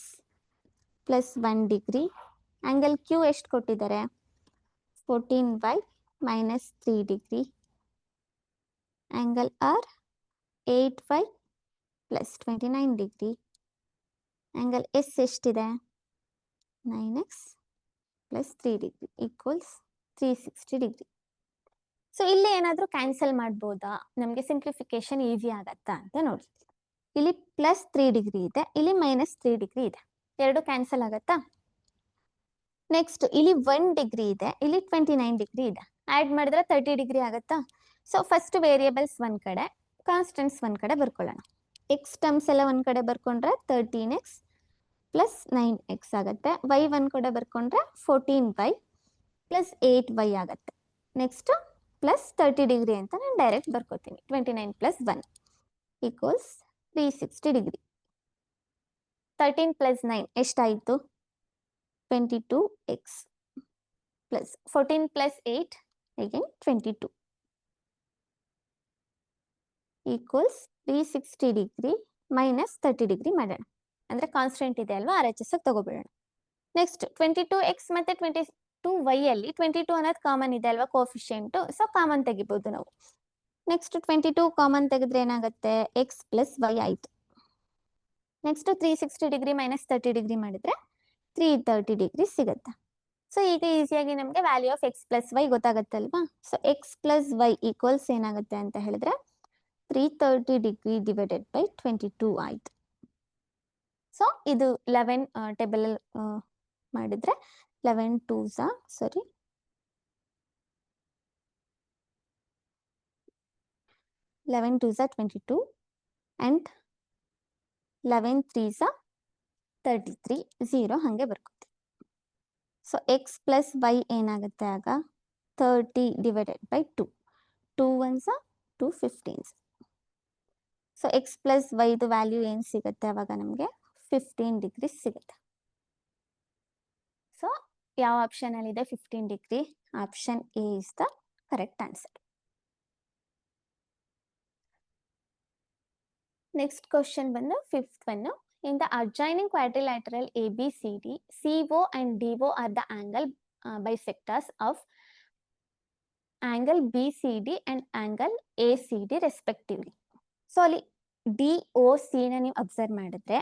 plus 1 degree. Angle Q ಎಷ್ಟು ಕೊಟ್ಟಿದ್ದಾರೆ? 14y minus 3 degree. Angle R 8y plus 29 degree. Angle S ಎಷ್ಟಿದೆ? 9x plus 3 degree equals 360 degree. So ಇಲ್ಲಿ ಏನಾದರೂ ಕ್ಯಾನ್ಸಲ್ ಮಾಡ್ಬೋದಾ? ನಮಗೆ ಸಿಂಪ್ಲಿಫಿಕೇಶನ್ ಈಸಿ ಆಗತ್ತಾ ಅಂತ ನೋಡಿ. ಇಲ್ಲಿ ಪ್ಲಸ್ 3 ಡಿಗ್ರಿ ಇದೆ, ಇಲ್ಲಿ ಮೈನಸ್ 3 ಡಿಗ್ರಿ ಇದೆ, ಎರಡು ಕ್ಯಾನ್ಸಲ್ ಆಗತ್ತಾ? ನೆಕ್ಸ್ಟ್ ಇಲ್ಲಿ 1 ಡಿಗ್ರಿ ಇದೆ, ಇಲ್ಲಿ 29 ಡಿಗ್ರಿ ಇದೆ, ಆ್ಯಡ್ ಮಾಡಿದ್ರೆ 30 ಡಿಗ್ರಿ ಆಗುತ್ತಾ? ಸೊ ಫಸ್ಟ್ ವೇರಿಯೇಬಲ್ಸ್ ಒಂದು ಕಡೆ, ಕಾನ್ಸ್ಟೆಂಟ್ಸ್ ಒಂದು ಕಡೆ ಬರ್ಕೊಳ್ಳೋಣ. ಎಕ್ಸ್ ಟರ್ಮ್ಸ್ ಎಲ್ಲ ಒಂದು ಕಡೆ ಬರ್ಕೊಂಡ್ರೆ 13x ಪ್ಲಸ್ 9x ಆಗುತ್ತೆ. y ಒಂದು ಕಡೆ ಬರ್ಕೊಂಡ್ರೆ 14y ಪ್ಲಸ್ 8y ಆಗುತ್ತೆ. ನೆಕ್ಸ್ಟ್ ಪ್ಲಸ್ 30 ಡಿಗ್ರಿ ಅಂತ ನಾನು ಡೈರೆಕ್ಟ್ ಬರ್ಕೋತೀನಿ. 29 ಪ್ಲಸ್ 1 ಈಕ್ವಲ್ಸ್ 360 ಡಿಗ್ರಿ. 13 ಪ್ಲಸ್ 9 ಎಷ್ಟಾಯಿತು? 22x plus 14 plus 8 again 22 equals 360 degree minus 30 degree ಮಾಡೋಣ. ಅಂದರೆ ಕಾನ್ಸ್ಟೆಂಟ್ ಇದೆ ಅಲ್ವಾ, RHS ತಗೋಬಿಡೋಣ. ನೆಕ್ಸ್ಟ್ 22x ಮತ್ತೆ 22y ಅಲ್ಲಿ 22 ಅನ್ನೋದು ಕಾಮನ್ ಇದೆ ಅಲ್ವಾ, ಕೋಫಿಷಿಯಂಟು, ಸೊ ಕಾಮನ್ ತೆಗಿಬೋದು ನಾವು. ನೆಕ್ಸ್ಟ್ 22 ಕಾಮನ್ ತೆಗೆದ್ರೆ ಏನಾಗುತ್ತೆ? ಎಕ್ಸ್ ಪ್ಲಸ್ ವೈ ಆಯಿತು. ನೆಕ್ಸ್ಟ್ 360 ಡಿಗ್ರಿ ಮೈನಸ್ 30 ಡಿಗ್ರಿ ಮಾಡಿದ್ರೆ 330 ಡಿಗ್ರಿ ಸಿಗುತ್ತೆ. ಸೊ ಈಗ ಈಸಿಯಾಗಿ ನಮಗೆ value of x plus y ಗೊತ್ತಾಗತ್ತಲ್ವಾ. So X plus y equals ಏನಾಗುತ್ತೆ ಅಂತ ಹೇಳಿದ್ರೆ 330 ಡಿಗ್ರಿ ಡಿವೈಡೆಡ್ ಬೈ 22 ಆಯಿತು. ಸೊ ಇದು 11 ಟೇಬಲ್ ಮಾಡಿದ್ರೆ 11 2s 22 and 11 3s 33 0 ಹಾಗೆ ಬರ್ಕೋತೀವಿ. ಸೊ ಎಕ್ಸ್ ಪ್ಲಸ್ ವೈ ಏನಾಗುತ್ತೆ ಆಗ 30 divided by 2 2 1s 2 15s. So X plus ವೈದು ವ್ಯಾಲ್ಯೂ ಏನು ಸಿಗುತ್ತೆ ಅವಾಗ ನಮಗೆ 15 ಡಿಗ್ರಿ ಸಿಗುತ್ತೆ. ಸೊ ಯಾವ ಆಪ್ಷನ್ ಅಲ್ಲಿ ಇದೆ 15 degree? Option A is the correct answer. Next question ಬಂದು fifth one. In the adjoining quadrilateral ABCD, CO and DO are the angle bisectors of angle BCD and angle ACD respectively. So ಅಲ್ಲಿ DOC ನ ನೀವು observe ಮಾಡಿದ್ರೆ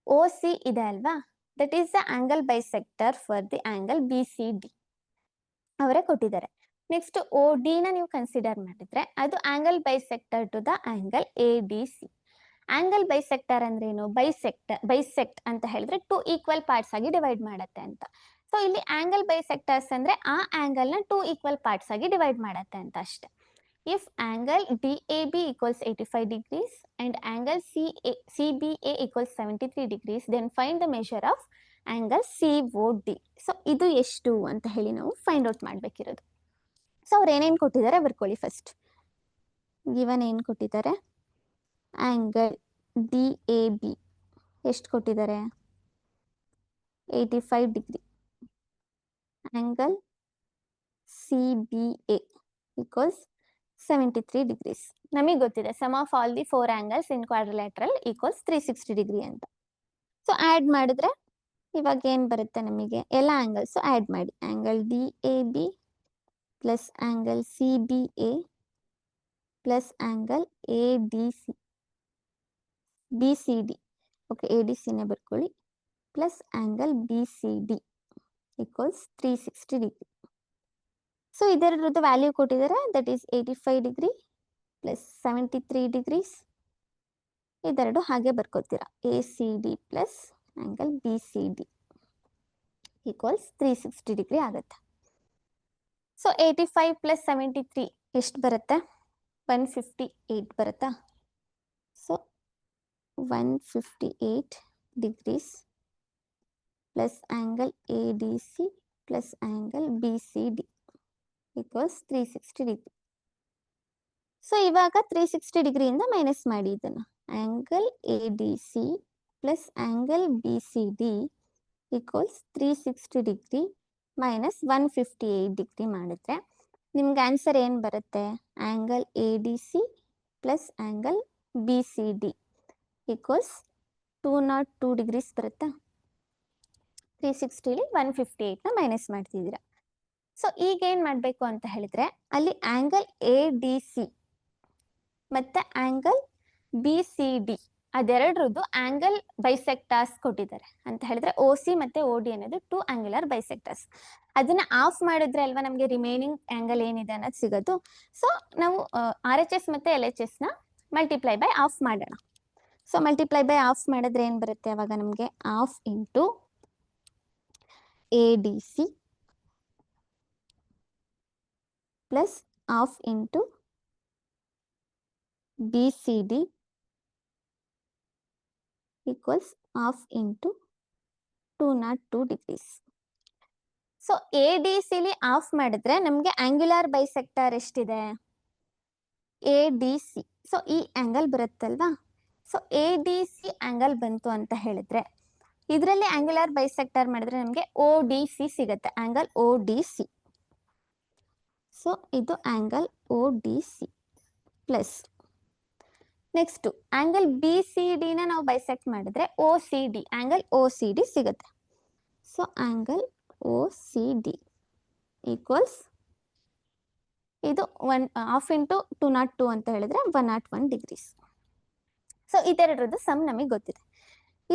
OC ಇದೆ ಅಲ್ವಾ, that is the angle bisector for the angle BCD ಅವರೇ ಕೊಟ್ಟಿದ್ದಾರೆ. Next OD ನ ನೀವು ಕನ್ಸಿಡರ್ ಮಾಡಿದ್ರೆ ಅದು angle bisector to the angle ADC. Angle bisector ಅಂದ್ರೆ ಏನು? ಬೈಸೆಕ್ಟ್ ಅಂತ ಹೇಳಿದ್ರೆ 2 ಈಕ್ವಲ್ ಪಾರ್ಟ್ಸ್ ಆಗಿ ಡಿವೈಡ್ ಮಾಡುತ್ತೆ ಅಂತ. ಸೊ ಇಲ್ಲಿ ಆಂಗಲ್ ಬೈಸೆಕ್ಟರ್ಸ್ ಅಂದ್ರೆ ಆ ಆಂಗಲ್ ನ 2 ಈಕ್ವಲ್ ಪಾರ್ಟ್ಸ್ ಆಗಿ ಡಿವೈಡ್ ಮಾಡುತ್ತೆ ಅಂತ ಅಷ್ಟೇ. If angle DAB equals 85 degrees and angle CBA equals 73 degrees, then find the measure of angle COD. So ಇದು ಎಷ್ಟು ಅಂತ ಹೇಳಿ ನಾವು ಫೈಂಡ್ ಔಟ್ ಮಾಡಬೇಕಿರೋದು. ಸೊ ಅವ್ರು ಏನೇನು ಕೊಟ್ಟಿದ್ದಾರೆ ಬರ್ಕೊಳ್ಳಿ. ಫಸ್ಟ್ ಗಿವನ್ ಏನು ಕೊಟ್ಟಿದ್ದಾರೆ? ಆಂಗಲ್ DAB ಎಷ್ಟು ಕೊಟ್ಟಿದ್ದಾರೆ? 85 degree. Angle CBA equals 73 degrees. ನಮಗೆ ಗೊತ್ತಿದೆ sum of all the 4 angles in quadrilateral equals 360 degree ಅಂತ. ಸೊ ಆ್ಯಡ್ ಮಾಡಿದ್ರೆ ಇವಾಗ ಏನು ಬರುತ್ತೆ ನಮಗೆ? ಎಲ್ಲ ಆ್ಯಂಗಲ್ಸು ಆ್ಯಡ್ ಮಾಡಿ. Angle DAB plus angle CBA plus angle ADC BCD, okay ADCನೇ ಬರ್ಕೊಳ್ಳಿ, plus angle BCD equals 360 degree. So ಇದರದ್ದು ವ್ಯಾಲ್ಯೂ ಕೊಟ್ಟಿದ್ದಾರೆ, that is 85 degree plus 73 degrees. ಇದೆರಡು ಹಾಗೆ ಬರ್ಕೋತೀರಾ. ACD plus angle BCD equals 360 degree ಆಗುತ್ತೆ. ಸೊ 85 ಪ್ಲಸ್ 73 ಎಷ್ಟು ಬರುತ್ತೆ? 158 ಬರುತ್ತಾ? So 158 degrees plus angle ADC plus angle BCD equals 360 degree. So ಇವಾಗ 360 ಡಿಗ್ರಿಯಿಂದ ಮೈನಸ್ ಮಾಡಿ ಇದನ್ನು. Angle ADC plus angle BCD equals 360 degree minus 158 degree ಮಾಡಿದ್ರೆ ನಿಮ್ಗೆ ಆನ್ಸರ್ ಏನು ಬರುತ್ತೆ? Angle ADC plus angle BCD equals 202 degrees ಬರುತ್ತಾ? 360ಲಿ 158ನ ಮೈನಸ್ ಮಾಡ್ತಿದ್ದೀರಾ. ಸೊ ಈಗ ಏನು ಮಾಡಬೇಕು ಅಂತ ಹೇಳಿದ್ರೆ ಅಲ್ಲಿ ಆ್ಯಂಗಲ್ ADC ಮತ್ತು ಆ್ಯಂಗಲ್ BCD ಅದೆರಡರದ್ದು ಆ್ಯಂಗಲ್ ಬೈಸೆಕ್ಟರ್ಸ್ ಕೊಟ್ಟಿದ್ದಾರೆ ಅಂತ ಹೇಳಿದ್ರೆ OC ಮತ್ತು OD ಅನ್ನೋದು 2 ಆಂಗ್ಯುಲರ್ ಬೈಸೆಕ್ಟರ್ಸ್. ಅದನ್ನ ಆಫ್ ಮಾಡಿದ್ರೆ ಅಲ್ವಾ ನಮಗೆ ರಿಮೈನಿಂಗ್ ಆ್ಯಂಗಲ್ ಏನಿದೆ ಅನ್ನೋದು ಸಿಗೋದು. ಸೊ ನಾವು RHS ಮತ್ತು LHSನ ಮಲ್ಟಿಪ್ಲೈ ಬೈ ಆಫ್ ಮಾಡೋಣ. ಸೊ ಮಲ್ಟಿಪ್ಲೈ ಬೈ ಆಫ್ ಮಾಡಿದ್ರೆ ಏನು ಬರುತ್ತೆ ಅವಾಗ ನಮಗೆ? Half into ADC plus half into BCD equals half into 202 degrees. So A D ಸಿಲಿ ಆಫ್ ಮಾಡಿದ್ರೆ ನಮ್ಗೆ ಆಂಗ್ಯುಲರ್ ಬೈಸೆಕ್ಟರ್ ಎಷ್ಟಿದೆ? A D C. ಸೊ ಈ ಆಂಗಲ್ ಬರುತ್ತಲ್ವಾ? So A D C angle ಬಂತು ಅಂತ ಹೇಳಿದ್ರೆ ಇದರಲ್ಲಿ ಆಂಗ್ಯುಲರ್ ಬೈಸೆಕ್ಟರ್ ಮಾಡಿದ್ರೆ ನಮಗೆ ಒ ಡಿ ಸಿ ಸಿಗುತ್ತೆ, angle O D C. So ಇದು angle O D C plus next angle B C ಡಿನ ನಾವು ಬೈಸೆಕ್ಟ್ ಮಾಡಿದ್ರೆ O C D, angle O C D ಸಿಗುತ್ತೆ. So angle O C D equals ಇದು 1/2 into 202 ಅಂತ ಹೇಳಿದ್ರೆ 101 degrees. So ಇದೆರಡರದ್ದು some ನಮಗೆ ಗೊತ್ತಿದೆ.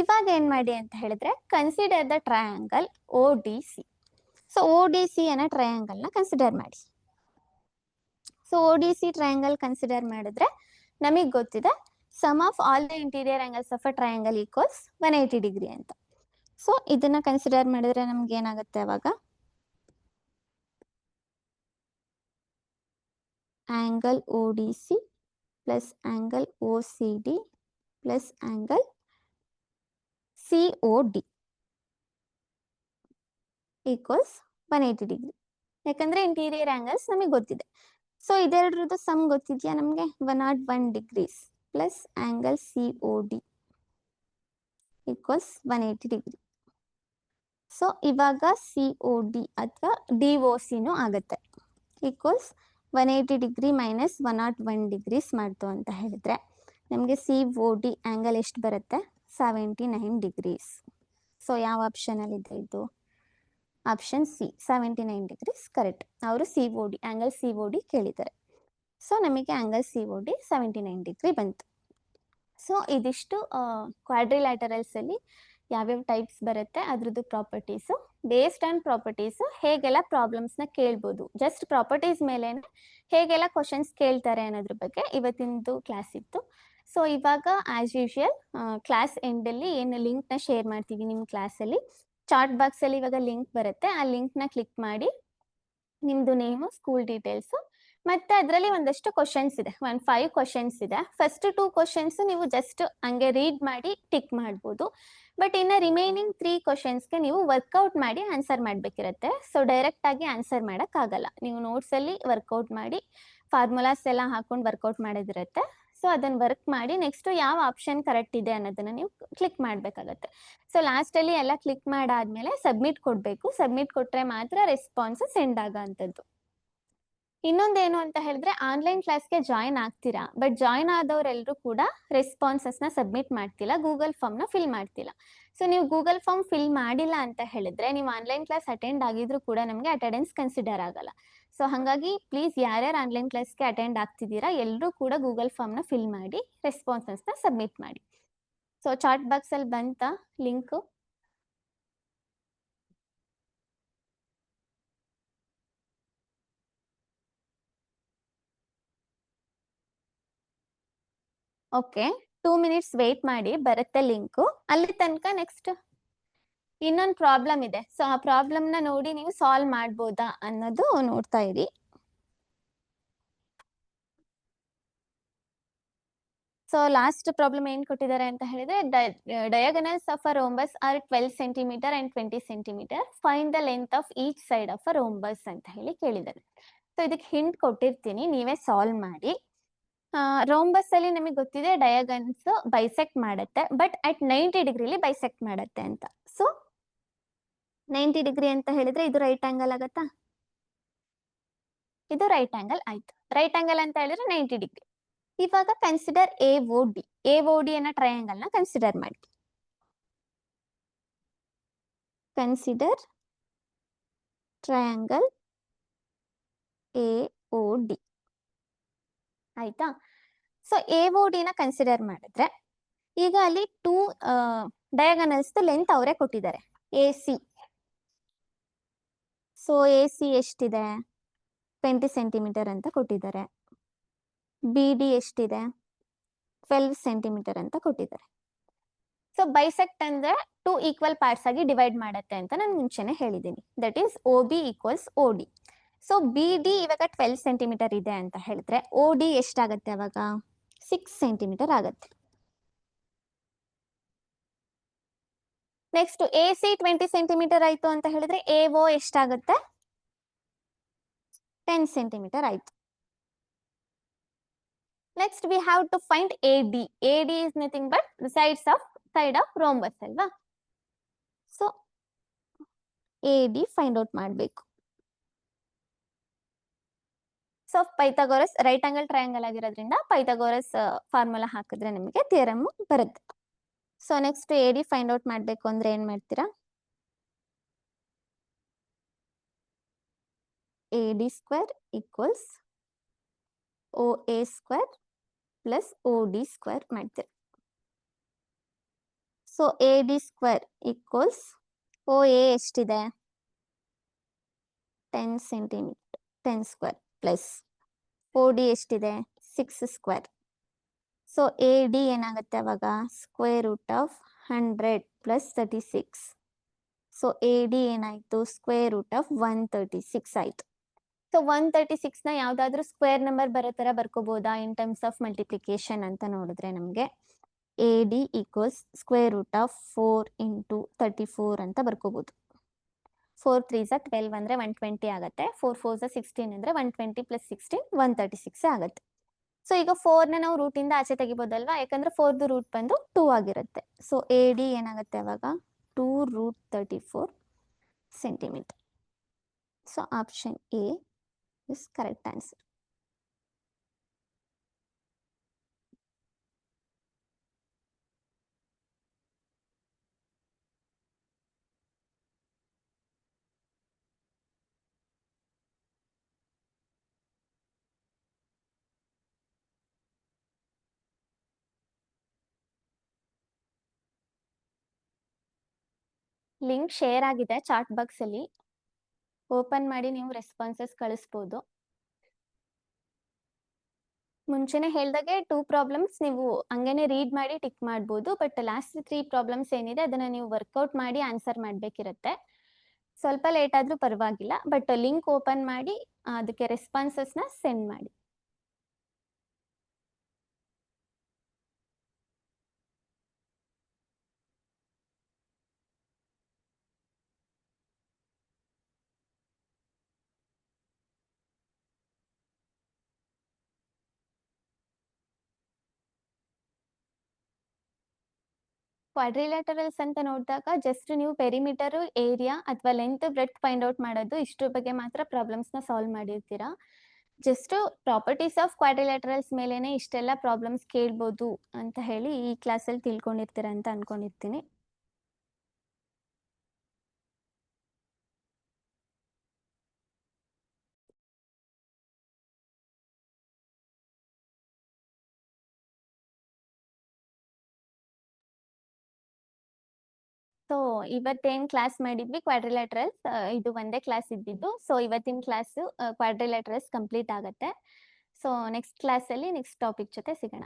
ಇವಾಗ ಏನ್ ಮಾಡಿ ಅಂತ ಹೇಳಿದ್ರೆ consider the triangle O D C. So O D C ಅನ್ನೋ ಟ್ರಯಾಂಗಲ್ನ ಕನ್ಸಿಡರ್ ಮಾಡಿ. So O D C triangle consider ಮಾಡಿದ್ರೆ ನಮಗೆ ಗೊತ್ತಿದೆ sum of all the interior angles of a triangle equals 180 degree ಅಂತ. ಸೊ ಇದನ್ನ ಕನ್ಸಿಡರ್ ಮಾಡಿದ್ರೆ ನಮ್ಗೆ ಏನಾಗುತ್ತೆ ಅವಾಗ? Angle O D C plus angle O C D plus angle C O D equals 180 degree. ಯಾಕಂದ್ರೆ ಇಂಟೀರಿಯರ್ ಆಂಗಲ್ಸ್ ನಮಗೆ ಗೊತ್ತಿದೆ. So ಇದೆರಡರದ್ದು some ಗೊತ್ತಿದೆಯಾ ನಮಗೆ? 101 degrees plus angle C O D equals 180 degree. So ಇವಾಗ ಸಿ ಒ ಡಿ ಅಥವಾ D O ಸಿನೂ ಆಗುತ್ತೆ equals 180 degree minus 101 degrees ಮಾಡ್ತು ಅಂತ ಹೇಳಿದ್ರೆ ನಮಗೆ ಸಿ ಒ ಡಿ ಆಂಗಲ್ ಎಷ್ಟು ಬರುತ್ತೆ? 79 ಡಿಗ್ರೀಸ್. ಸೊ ಯಾವ ಆಪ್ಷನಲ್ಲಿ ಇದೆ ಇದು? Option C 79 degrees correct. ಅವರು C O D angle C O D ಕೇಳಿದ್ದಾರೆ. ಸೊ ನಮಗೆ angle C O D 79 degree ಬಂತು. ಸೊ ಇದಿಷ್ಟು ಕ್ವಾಡ್ರಿಲ್ಯಾಟರಲ್ಸ್ ಅಲ್ಲಿ ಯಾವ್ಯಾವ ಟೈಪ್ಸ್ ಬರುತ್ತೆ ಅದ್ರದ್ದು ಪ್ರಾಪರ್ಟೀಸು. ಬೇಸ್ಡ್ ಆನ್ ಪ್ರಾಪರ್ಟೀಸು ಹೇಗೆಲ್ಲ ಪ್ರಾಬ್ಲಮ್ಸ್ನ ಕೇಳ್ಬೋದು, ಜಸ್ಟ್ ಪ್ರಾಪರ್ಟೀಸ್ ಮೇಲೆ ಹೇಗೆಲ್ಲ ಕ್ವಶನ್ಸ್ ಕೇಳ್ತಾರೆ ಅನ್ನೋದ್ರ ಬಗ್ಗೆ ಇವತ್ತಿಂದು ಕ್ಲಾಸ್ ಇತ್ತು. ಸೊ ಇವಾಗ ಆಸ್ ಯೂಶುವಲ್ ಕ್ಲಾಸ್ ಎಂಡಲ್ಲಿ ಏನು ಲಿಂಕ್ನ ಶೇರ್ ಮಾಡ್ತೀವಿ ನಿಮ್ಮ ಕ್ಲಾಸಲ್ಲಿ, ಚಾಟ್ ಬಾಕ್ಸಲ್ಲಿ ಇವಾಗ ಲಿಂಕ್ ಬರುತ್ತೆ, ಆ ಲಿಂಕ್ನ ಕ್ಲಿಕ್ ಮಾಡಿ ನಿಮ್ಮದು ನೇಮು, ಸ್ಕೂಲ್ ಡೀಟೇಲ್ಸು ಮತ್ತೆ ಅದರಲ್ಲಿ ಒಂದಷ್ಟು ಕ್ವಶನ್ಸ್ ಇದೆ, 5 ಕ್ವಶನ್ಸ್ ಇದೆ. ಫಸ್ಟ್ 2 ಕ್ವಶನ್ಸ್ ನೀವು ಜಸ್ಟ್ ಹಂಗೆ ರೀಡ್ ಮಾಡಿ ಟಿಕ್ ಮಾಡ್ಬೋದು. ಬಟ್ ಇನ್ನು ರಿಮೈನಿಂಗ್ 3 ಕ್ವಶನ್ಸ್ಗೆ ನೀವು ವರ್ಕೌಟ್ ಮಾಡಿ ಆನ್ಸರ್ ಮಾಡಬೇಕಿರುತ್ತೆ. ಸೊ ಡೈರೆಕ್ಟ್ ಆಗಿ ಆನ್ಸರ್ ಮಾಡೋಕ್ಕಾಗಲ್ಲ, ನೀವು ನೋಟ್ಸಲ್ಲಿ ವರ್ಕೌಟ್ ಮಾಡಿ ಫಾರ್ಮುಲಾಸ್ ಎಲ್ಲ ಹಾಕೊಂಡು ವರ್ಕೌಟ್ ಮಾಡೋದಿರುತ್ತೆ. ಸೊ ಅದನ್ನು ವರ್ಕ್ ಮಾಡಿ ನೆಕ್ಸ್ಟ್ ಯಾವ ಆಪ್ಷನ್ ಕರೆಕ್ಟ್ ಇದೆ ಅನ್ನೋದನ್ನ ನೀವು ಕ್ಲಿಕ್ ಮಾಡಬೇಕಾಗತ್ತೆ. ಸೊ ಲಾಸ್ಟಲ್ಲಿ ಎಲ್ಲ ಕ್ಲಿಕ್ ಮಾಡಾದ್ಮೇಲೆ ಸಬ್ಮಿಟ್ ಕೊಡಬೇಕು. ಸಬ್ಮಿಟ್ ಕೊಟ್ಟರೆ ಮಾತ್ರ ರೆಸ್ಪಾನ್ಸ್ ಸೆಂಡ್ ಆಗೋಂಥದ್ದು. ಇನ್ನೊಂದೇನು ಅಂತ ಹೇಳಿದ್ರೆ ಆನ್ಲೈನ್ ಕ್ಲಾಸ್ಗೆ ಜಾಯಿನ್ ಆಗ್ತೀರಾ, ಬಟ್ ಜಾಯಿನ್ ಆದವರೆಲ್ಲರೂ ಕೂಡ ರೆಸ್ಪಾನ್ಸಸ್ನ ಸಬ್ಮಿಟ್ ಮಾಡ್ತಿಲ್ಲ, ಗೂಗಲ್ ಫಾರ್ಮ್ನ ಫಿಲ್ ಮಾಡ್ತಿಲ್ಲ. ಸೊ ನೀವು ಗೂಗಲ್ ಫಾರ್ಮ್ ಫಿಲ್ ಮಾಡಿಲ್ಲ ಅಂತ ಹೇಳಿದ್ರೆ ನೀವು ಆನ್ಲೈನ್ ಕ್ಲಾಸ್ ಅಟೆಂಡ್ ಆಗಿದ್ರು ಕೂಡ ನಮಗೆ ಅಟೆಂಡೆನ್ಸ್ ಕನ್ಸಿಡರ್ ಆಗಲ್ಲ. ಸೊ ಹಾಗಾಗಿ ಪ್ಲೀಸ್ ಯಾರ್ಯಾರು ಆನ್ಲೈನ್ ಕ್ಲಾಸ್ಗೆ ಅಟೆಂಡ್ ಆಗ್ತಿದ್ದೀರಾ ಎಲ್ಲರೂ ಕೂಡ ಗೂಗಲ್ ಫಾರ್ಮ್ನ ಫಿಲ್ ಮಾಡಿ ರೆಸ್ಪಾನ್ಸಸ್ನ ಸಬ್ಮಿಟ್ ಮಾಡಿ. ಸೊ ಚಾಟ್ ಬಾಕ್ಸಲ್ಲಿ ಬಂತ ಲಿಂಕು? ಓಕೆ, 2 ಮಿನಿಟ್ಸ್ ವೇಟ್ ಮಾಡಿ, ಬರುತ್ತೆ ಲಿಂಕು. ಅಲ್ಲಿ ತನಕ ನೆಕ್ಸ್ಟ್ ಇನ್ನೊಂದು ಪ್ರಾಬ್ಲಮ್ ಇದೆ. ಸೊ ಆ ಪ್ರಾಬ್ಲಮ್ನ ನೋಡಿ ನೀವು ಸಾಲ್ವ್ ಮಾಡ್ಬೋದಾ ಅನ್ನೋದು ನೋಡ್ತಾ ಇರಿ. ಸೊ ಲಾಸ್ಟ್ ಪ್ರಾಬ್ಲಮ್ ಏನ್ ಕೊಟ್ಟಿದ್ದಾರೆ ಅಂತ ಹೇಳಿದ್ರೆ diagonals of a rhombus are 12 centimetre and 20 centimetre, find the length of each side of a rhombus ಅಂತ ಹೇಳಿ ಕೇಳಿದ್ದಾರೆ. ಸೊ ಇದಕ್ಕೆ ಹಿಂಟ್ ಕೊಟ್ಟಿರ್ತೀನಿ, ನೀವೇ ಸಾಲ್ವ್ ಮಾಡಿ. ರೋಂಬಸ್ ಅಲ್ಲಿ ನಮಗೆ ಗೊತ್ತಿದೆ ಡಯಾಗನ್ಸ್ ಬೈಸೆಕ್ಟ್ ಮಾಡುತ್ತೆ, ಬಟ್ ಅಟ್ 90 ಡಿಗ್ರಿಲಿ ಬೈಸೆಕ್ಟ್ ಮಾಡುತ್ತೆ ಅಂತ. ಸೊ 90 ಡಿಗ್ರಿ ಅಂತ ಹೇಳಿದ್ರೆ ಇದು ರೈಟ್ ಆಂಗಲ್ ಆಗತ್ತಾ? ಇದು ರೈಟ್ ಆಂಗಲ್ ಆಯ್ತು. ರೈಟ್ ಆಂಗಲ್ ಅಂತ ಹೇಳಿದ್ರೆ 90 ಡಿಗ್ರಿ. ಇವಾಗ consider A O D. A O D ಅನ್ನೋ ಟ್ರಯಾಂಗಲ್ ನ ಕನ್ಸಿಡರ್ ಮಾಡಿ. Consider triangle A O D ಆಯ್ತಾ? ಸೊ ಎ ಒ ಡಿ ನ ಕನ್ಸಿಡರ್ ಮಾಡಿದ್ರೆ ಈಗ ಅಲ್ಲಿ 2 ಡಯಾಗನಲ್ಸ್ ಲೆಂತ್ ಅವರೇ ಕೊಟ್ಟಿದ್ದಾರೆ, A C. So A C ಎಷ್ಟಿದೆ? 20 ಸೆಂಟಿಮೀಟರ್ ಅಂತ ಕೊಟ್ಟಿದ್ದಾರೆ. ಬಿ ಡಿ ಎಷ್ಟಿದೆ? 12 ಸೆಂಟಿಮೀಟರ್ ಅಂತ ಕೊಟ್ಟಿದ್ದಾರೆ. ಸೊ ಬೈಸೆಕ್ಟ್ ಅಂದ್ರೆ 2 ಈಕ್ವಲ್ ಪಾರ್ಟ್ಸ್ ಆಗಿ ಡಿವೈಡ್ ಮಾಡುತ್ತೆ ಅಂತ ನಾನು ಮುಂಚೆನೆ ಹೇಳಿದ್ದೀನಿ. That is O B equals O D. So B D ಇವಾಗ 12 ಸೆಂಟಿಮೀಟರ್ ಇದೆ ಅಂತ ಹೇಳಿದ್ರೆ ಒ ಡಿ ಎಷ್ಟಾಗತ್ತೆ ಅವಾಗ? 6 ಸೆಂಟಿಮೀಟರ್ ಆಗತ್ತೆ. ನೆಕ್ಸ್ಟ್ AC 20 ಸೆಂಟಿಮೀಟರ್ ಆಯ್ತು ಅಂತ ಹೇಳಿದ್ರೆ AO ಎಷ್ಟಾಗುತ್ತೆ? 10 ಸೆಂಟಿಮೀಟರ್ ಆಯ್ತು. Next we have to find AD. AD is nothing but side of rhombus ಅಲ್ವಾ? ಸೊ AD ಫೈಂಡ್ ಔಟ್ ಮಾಡಬೇಕು. So Pythagoras right angle triangle ಆಗಿರೋದ್ರಿಂದ ಪೈಥಾಗೋರಸ್ ಫಾರ್ಮುಲಾ ಹಾಕಿದ್ರೆ ನಿಮಗೆ ಥಿಯರಮ್ ಬರುತ್ತೆ. So next AD find out ಮಾಡಬೇಕು ಅಂದ್ರೆ ಏನ್ ಮಾಡ್ತೀರಾ? AD square equals OA square plus OD square ಮಾಡ್ತೀರಾ. So AD square equals OA ಎಷ್ಟಿದೆ? 10 ಸೆಂಟಿಮೀಟರ್ 10 ಸ್ಕ್ವೇರ್ ಪ್ಲಸ್ OD ಎಷ್ಟಿದೆ? 6 ಸ್ಕ್ವೇರ್. ಸೊ AD ಏನಾಗುತ್ತೆ ಅವಾಗ? Square root of 100 plus 36. So AD ಏನಾಯ್ತು? ಸ್ಕ್ವೇರ್ ರೂಟ್ ಆಫ್ 136 ಆಯ್ತು. ಸೊ 136 ನ ಯಾವ್ದಾದ್ರು ಸ್ಕ್ವೇರ್ ನಂಬರ್ ಬರೋ ತರ ಬರ್ಕೋಬಹುದಾ ಇನ್ ಟರ್ಮ್ಸ್ ಆಫ್ ಮಲ್ಟಿಪ್ಲಿಕೇಶನ್ ಅಂತ ನೋಡಿದ್ರೆ ನಮಗೆ AD equals square root of 4 into 34 ಅಂತ ಬರ್ಕೋಬಹುದು. 4 3s 12 ಅಂದ್ರೆ 120 ಆಗುತ್ತೆ. 4 4s 16 ಅಂದ್ರೆ 120 ಪ್ಲಸ್ 16 136 ಆಗುತ್ತೆ. ಸೊ ಈಗ 4 ನ ನಾವು ರೂಟ್ ಇಂದ ಆಚೆ ತೆಗಿಬೋದಲ್ವಾ? ಯಾಕಂದ್ರೆ 4ದು ರೂಟ್ ಬಂದು 2 ಆಗಿರುತ್ತೆ. ಸೊ AD ಏನಾಗುತ್ತೆ ಅವಾಗ? 2 root 34 centimetre. So option A is correct answer. Link share ಆಗಿದೆ ಚಾಟ್ ಬಾಕ್ಸ್ ಅಲ್ಲಿ, ಓಪನ್ ಮಾಡಿ ನೀವು ರೆಸ್ಪಾನ್ಸಸ್ ಕಳಿಸ್ಬೋದು. ಮುಂಚೆನೆ ಹೇಳ್ದಾಗೆ 2 ಪ್ರಾಬ್ಲಮ್ಸ್ ನೀವು ಹಂಗೇನೆ ರೀಡ್ ಮಾಡಿ ಟಿಕ್ ಮಾಡ್ಬೋದು. ಬಟ್ ಲಾಸ್ಟ್ 3 ಪ್ರಾಬ್ಲಮ್ಸ್ ಏನಿದೆ ಅದನ್ನ ನೀವು ವರ್ಕೌಟ್ ಮಾಡಿ ಆನ್ಸರ್ ಮಾಡ್ಬೇಕಿರುತ್ತೆ. ಸ್ವಲ್ಪ ಲೇಟ್ ಆದ್ರೂ ಪರವಾಗಿಲ್ಲ, ಬಟ್ ಲಿಂಕ್ ಓಪನ್ ಮಾಡಿ ಅದಕ್ಕೆ ರೆಸ್ಪಾನ್ಸಸ್ ನ ಸೆಂಡ್ ಮಾಡಿ. ಕ್ವಾಡ್ರಿಲ್ಯಾಟರಲ್ಸ್ ಅಂತ ನೋಡಿದಾಗ ಜಸ್ಟ್ ನೀವು ಪೆರಿಮೀಟರ್, ಏರಿಯಾ ಅಥವಾ ಲೆಂತ್, ಬ್ರೆಡ್ತ್ ಫೈಂಡ್ ಔಟ್ ಮಾಡೋದು ಇಷ್ಟ್ರ ಬಗ್ಗೆ ಮಾತ್ರ ಪ್ರಾಬ್ಲಮ್ಸ್ ನ ಸಾಲ್ವ್ ಮಾಡಿರ್ತೀರಾ. ಜಸ್ಟ್ ಪ್ರಾಪರ್ಟೀಸ್ ಆಫ್ ಕ್ವಾಡ್ರಿಲ್ಯಾಟರಲ್ಸ್ ಮೇಲೆನೆ ಇಷ್ಟೆಲ್ಲ ಪ್ರಾಬ್ಲಮ್ಸ್ ಕೇಳ್ಬೋದು ಅಂತ ಹೇಳಿ ಈ ಕ್ಲಾಸಲ್ಲಿ ತಿಳ್ಕೊಂಡಿರ್ತೀರಾ ಅಂತ ಅನ್ಕೊಂಡಿರ್ತೀನಿ. ಸೊ ಇವತ್ತೇನ್ ಕ್ಲಾಸ್ ಮಾಡಿದ್ವಿ ಕ್ವಾಡ್ರಿಲ್ಯಾಟರಲ್ಸ್, ಇದು ಒಂದೇ ಕ್ಲಾಸ್ ಇದ್ದಿದ್ದು. ಸೊ ಇವತ್ತಿನ ಕ್ಲಾಸ್ ಕ್ವಾಡ್ರಿಲ್ಯಾಟರಲ್ಸ್ ಕಂಪ್ಲೀಟ್ ಆಗುತ್ತೆ. ಸೊ ನೆಕ್ಸ್ಟ್ ಕ್ಲಾಸ್ ಅಲ್ಲಿ ನೆಕ್ಸ್ಟ್ ಟಾಪಿಕ್ ಜೊತೆ ಸಿಗೋಣ.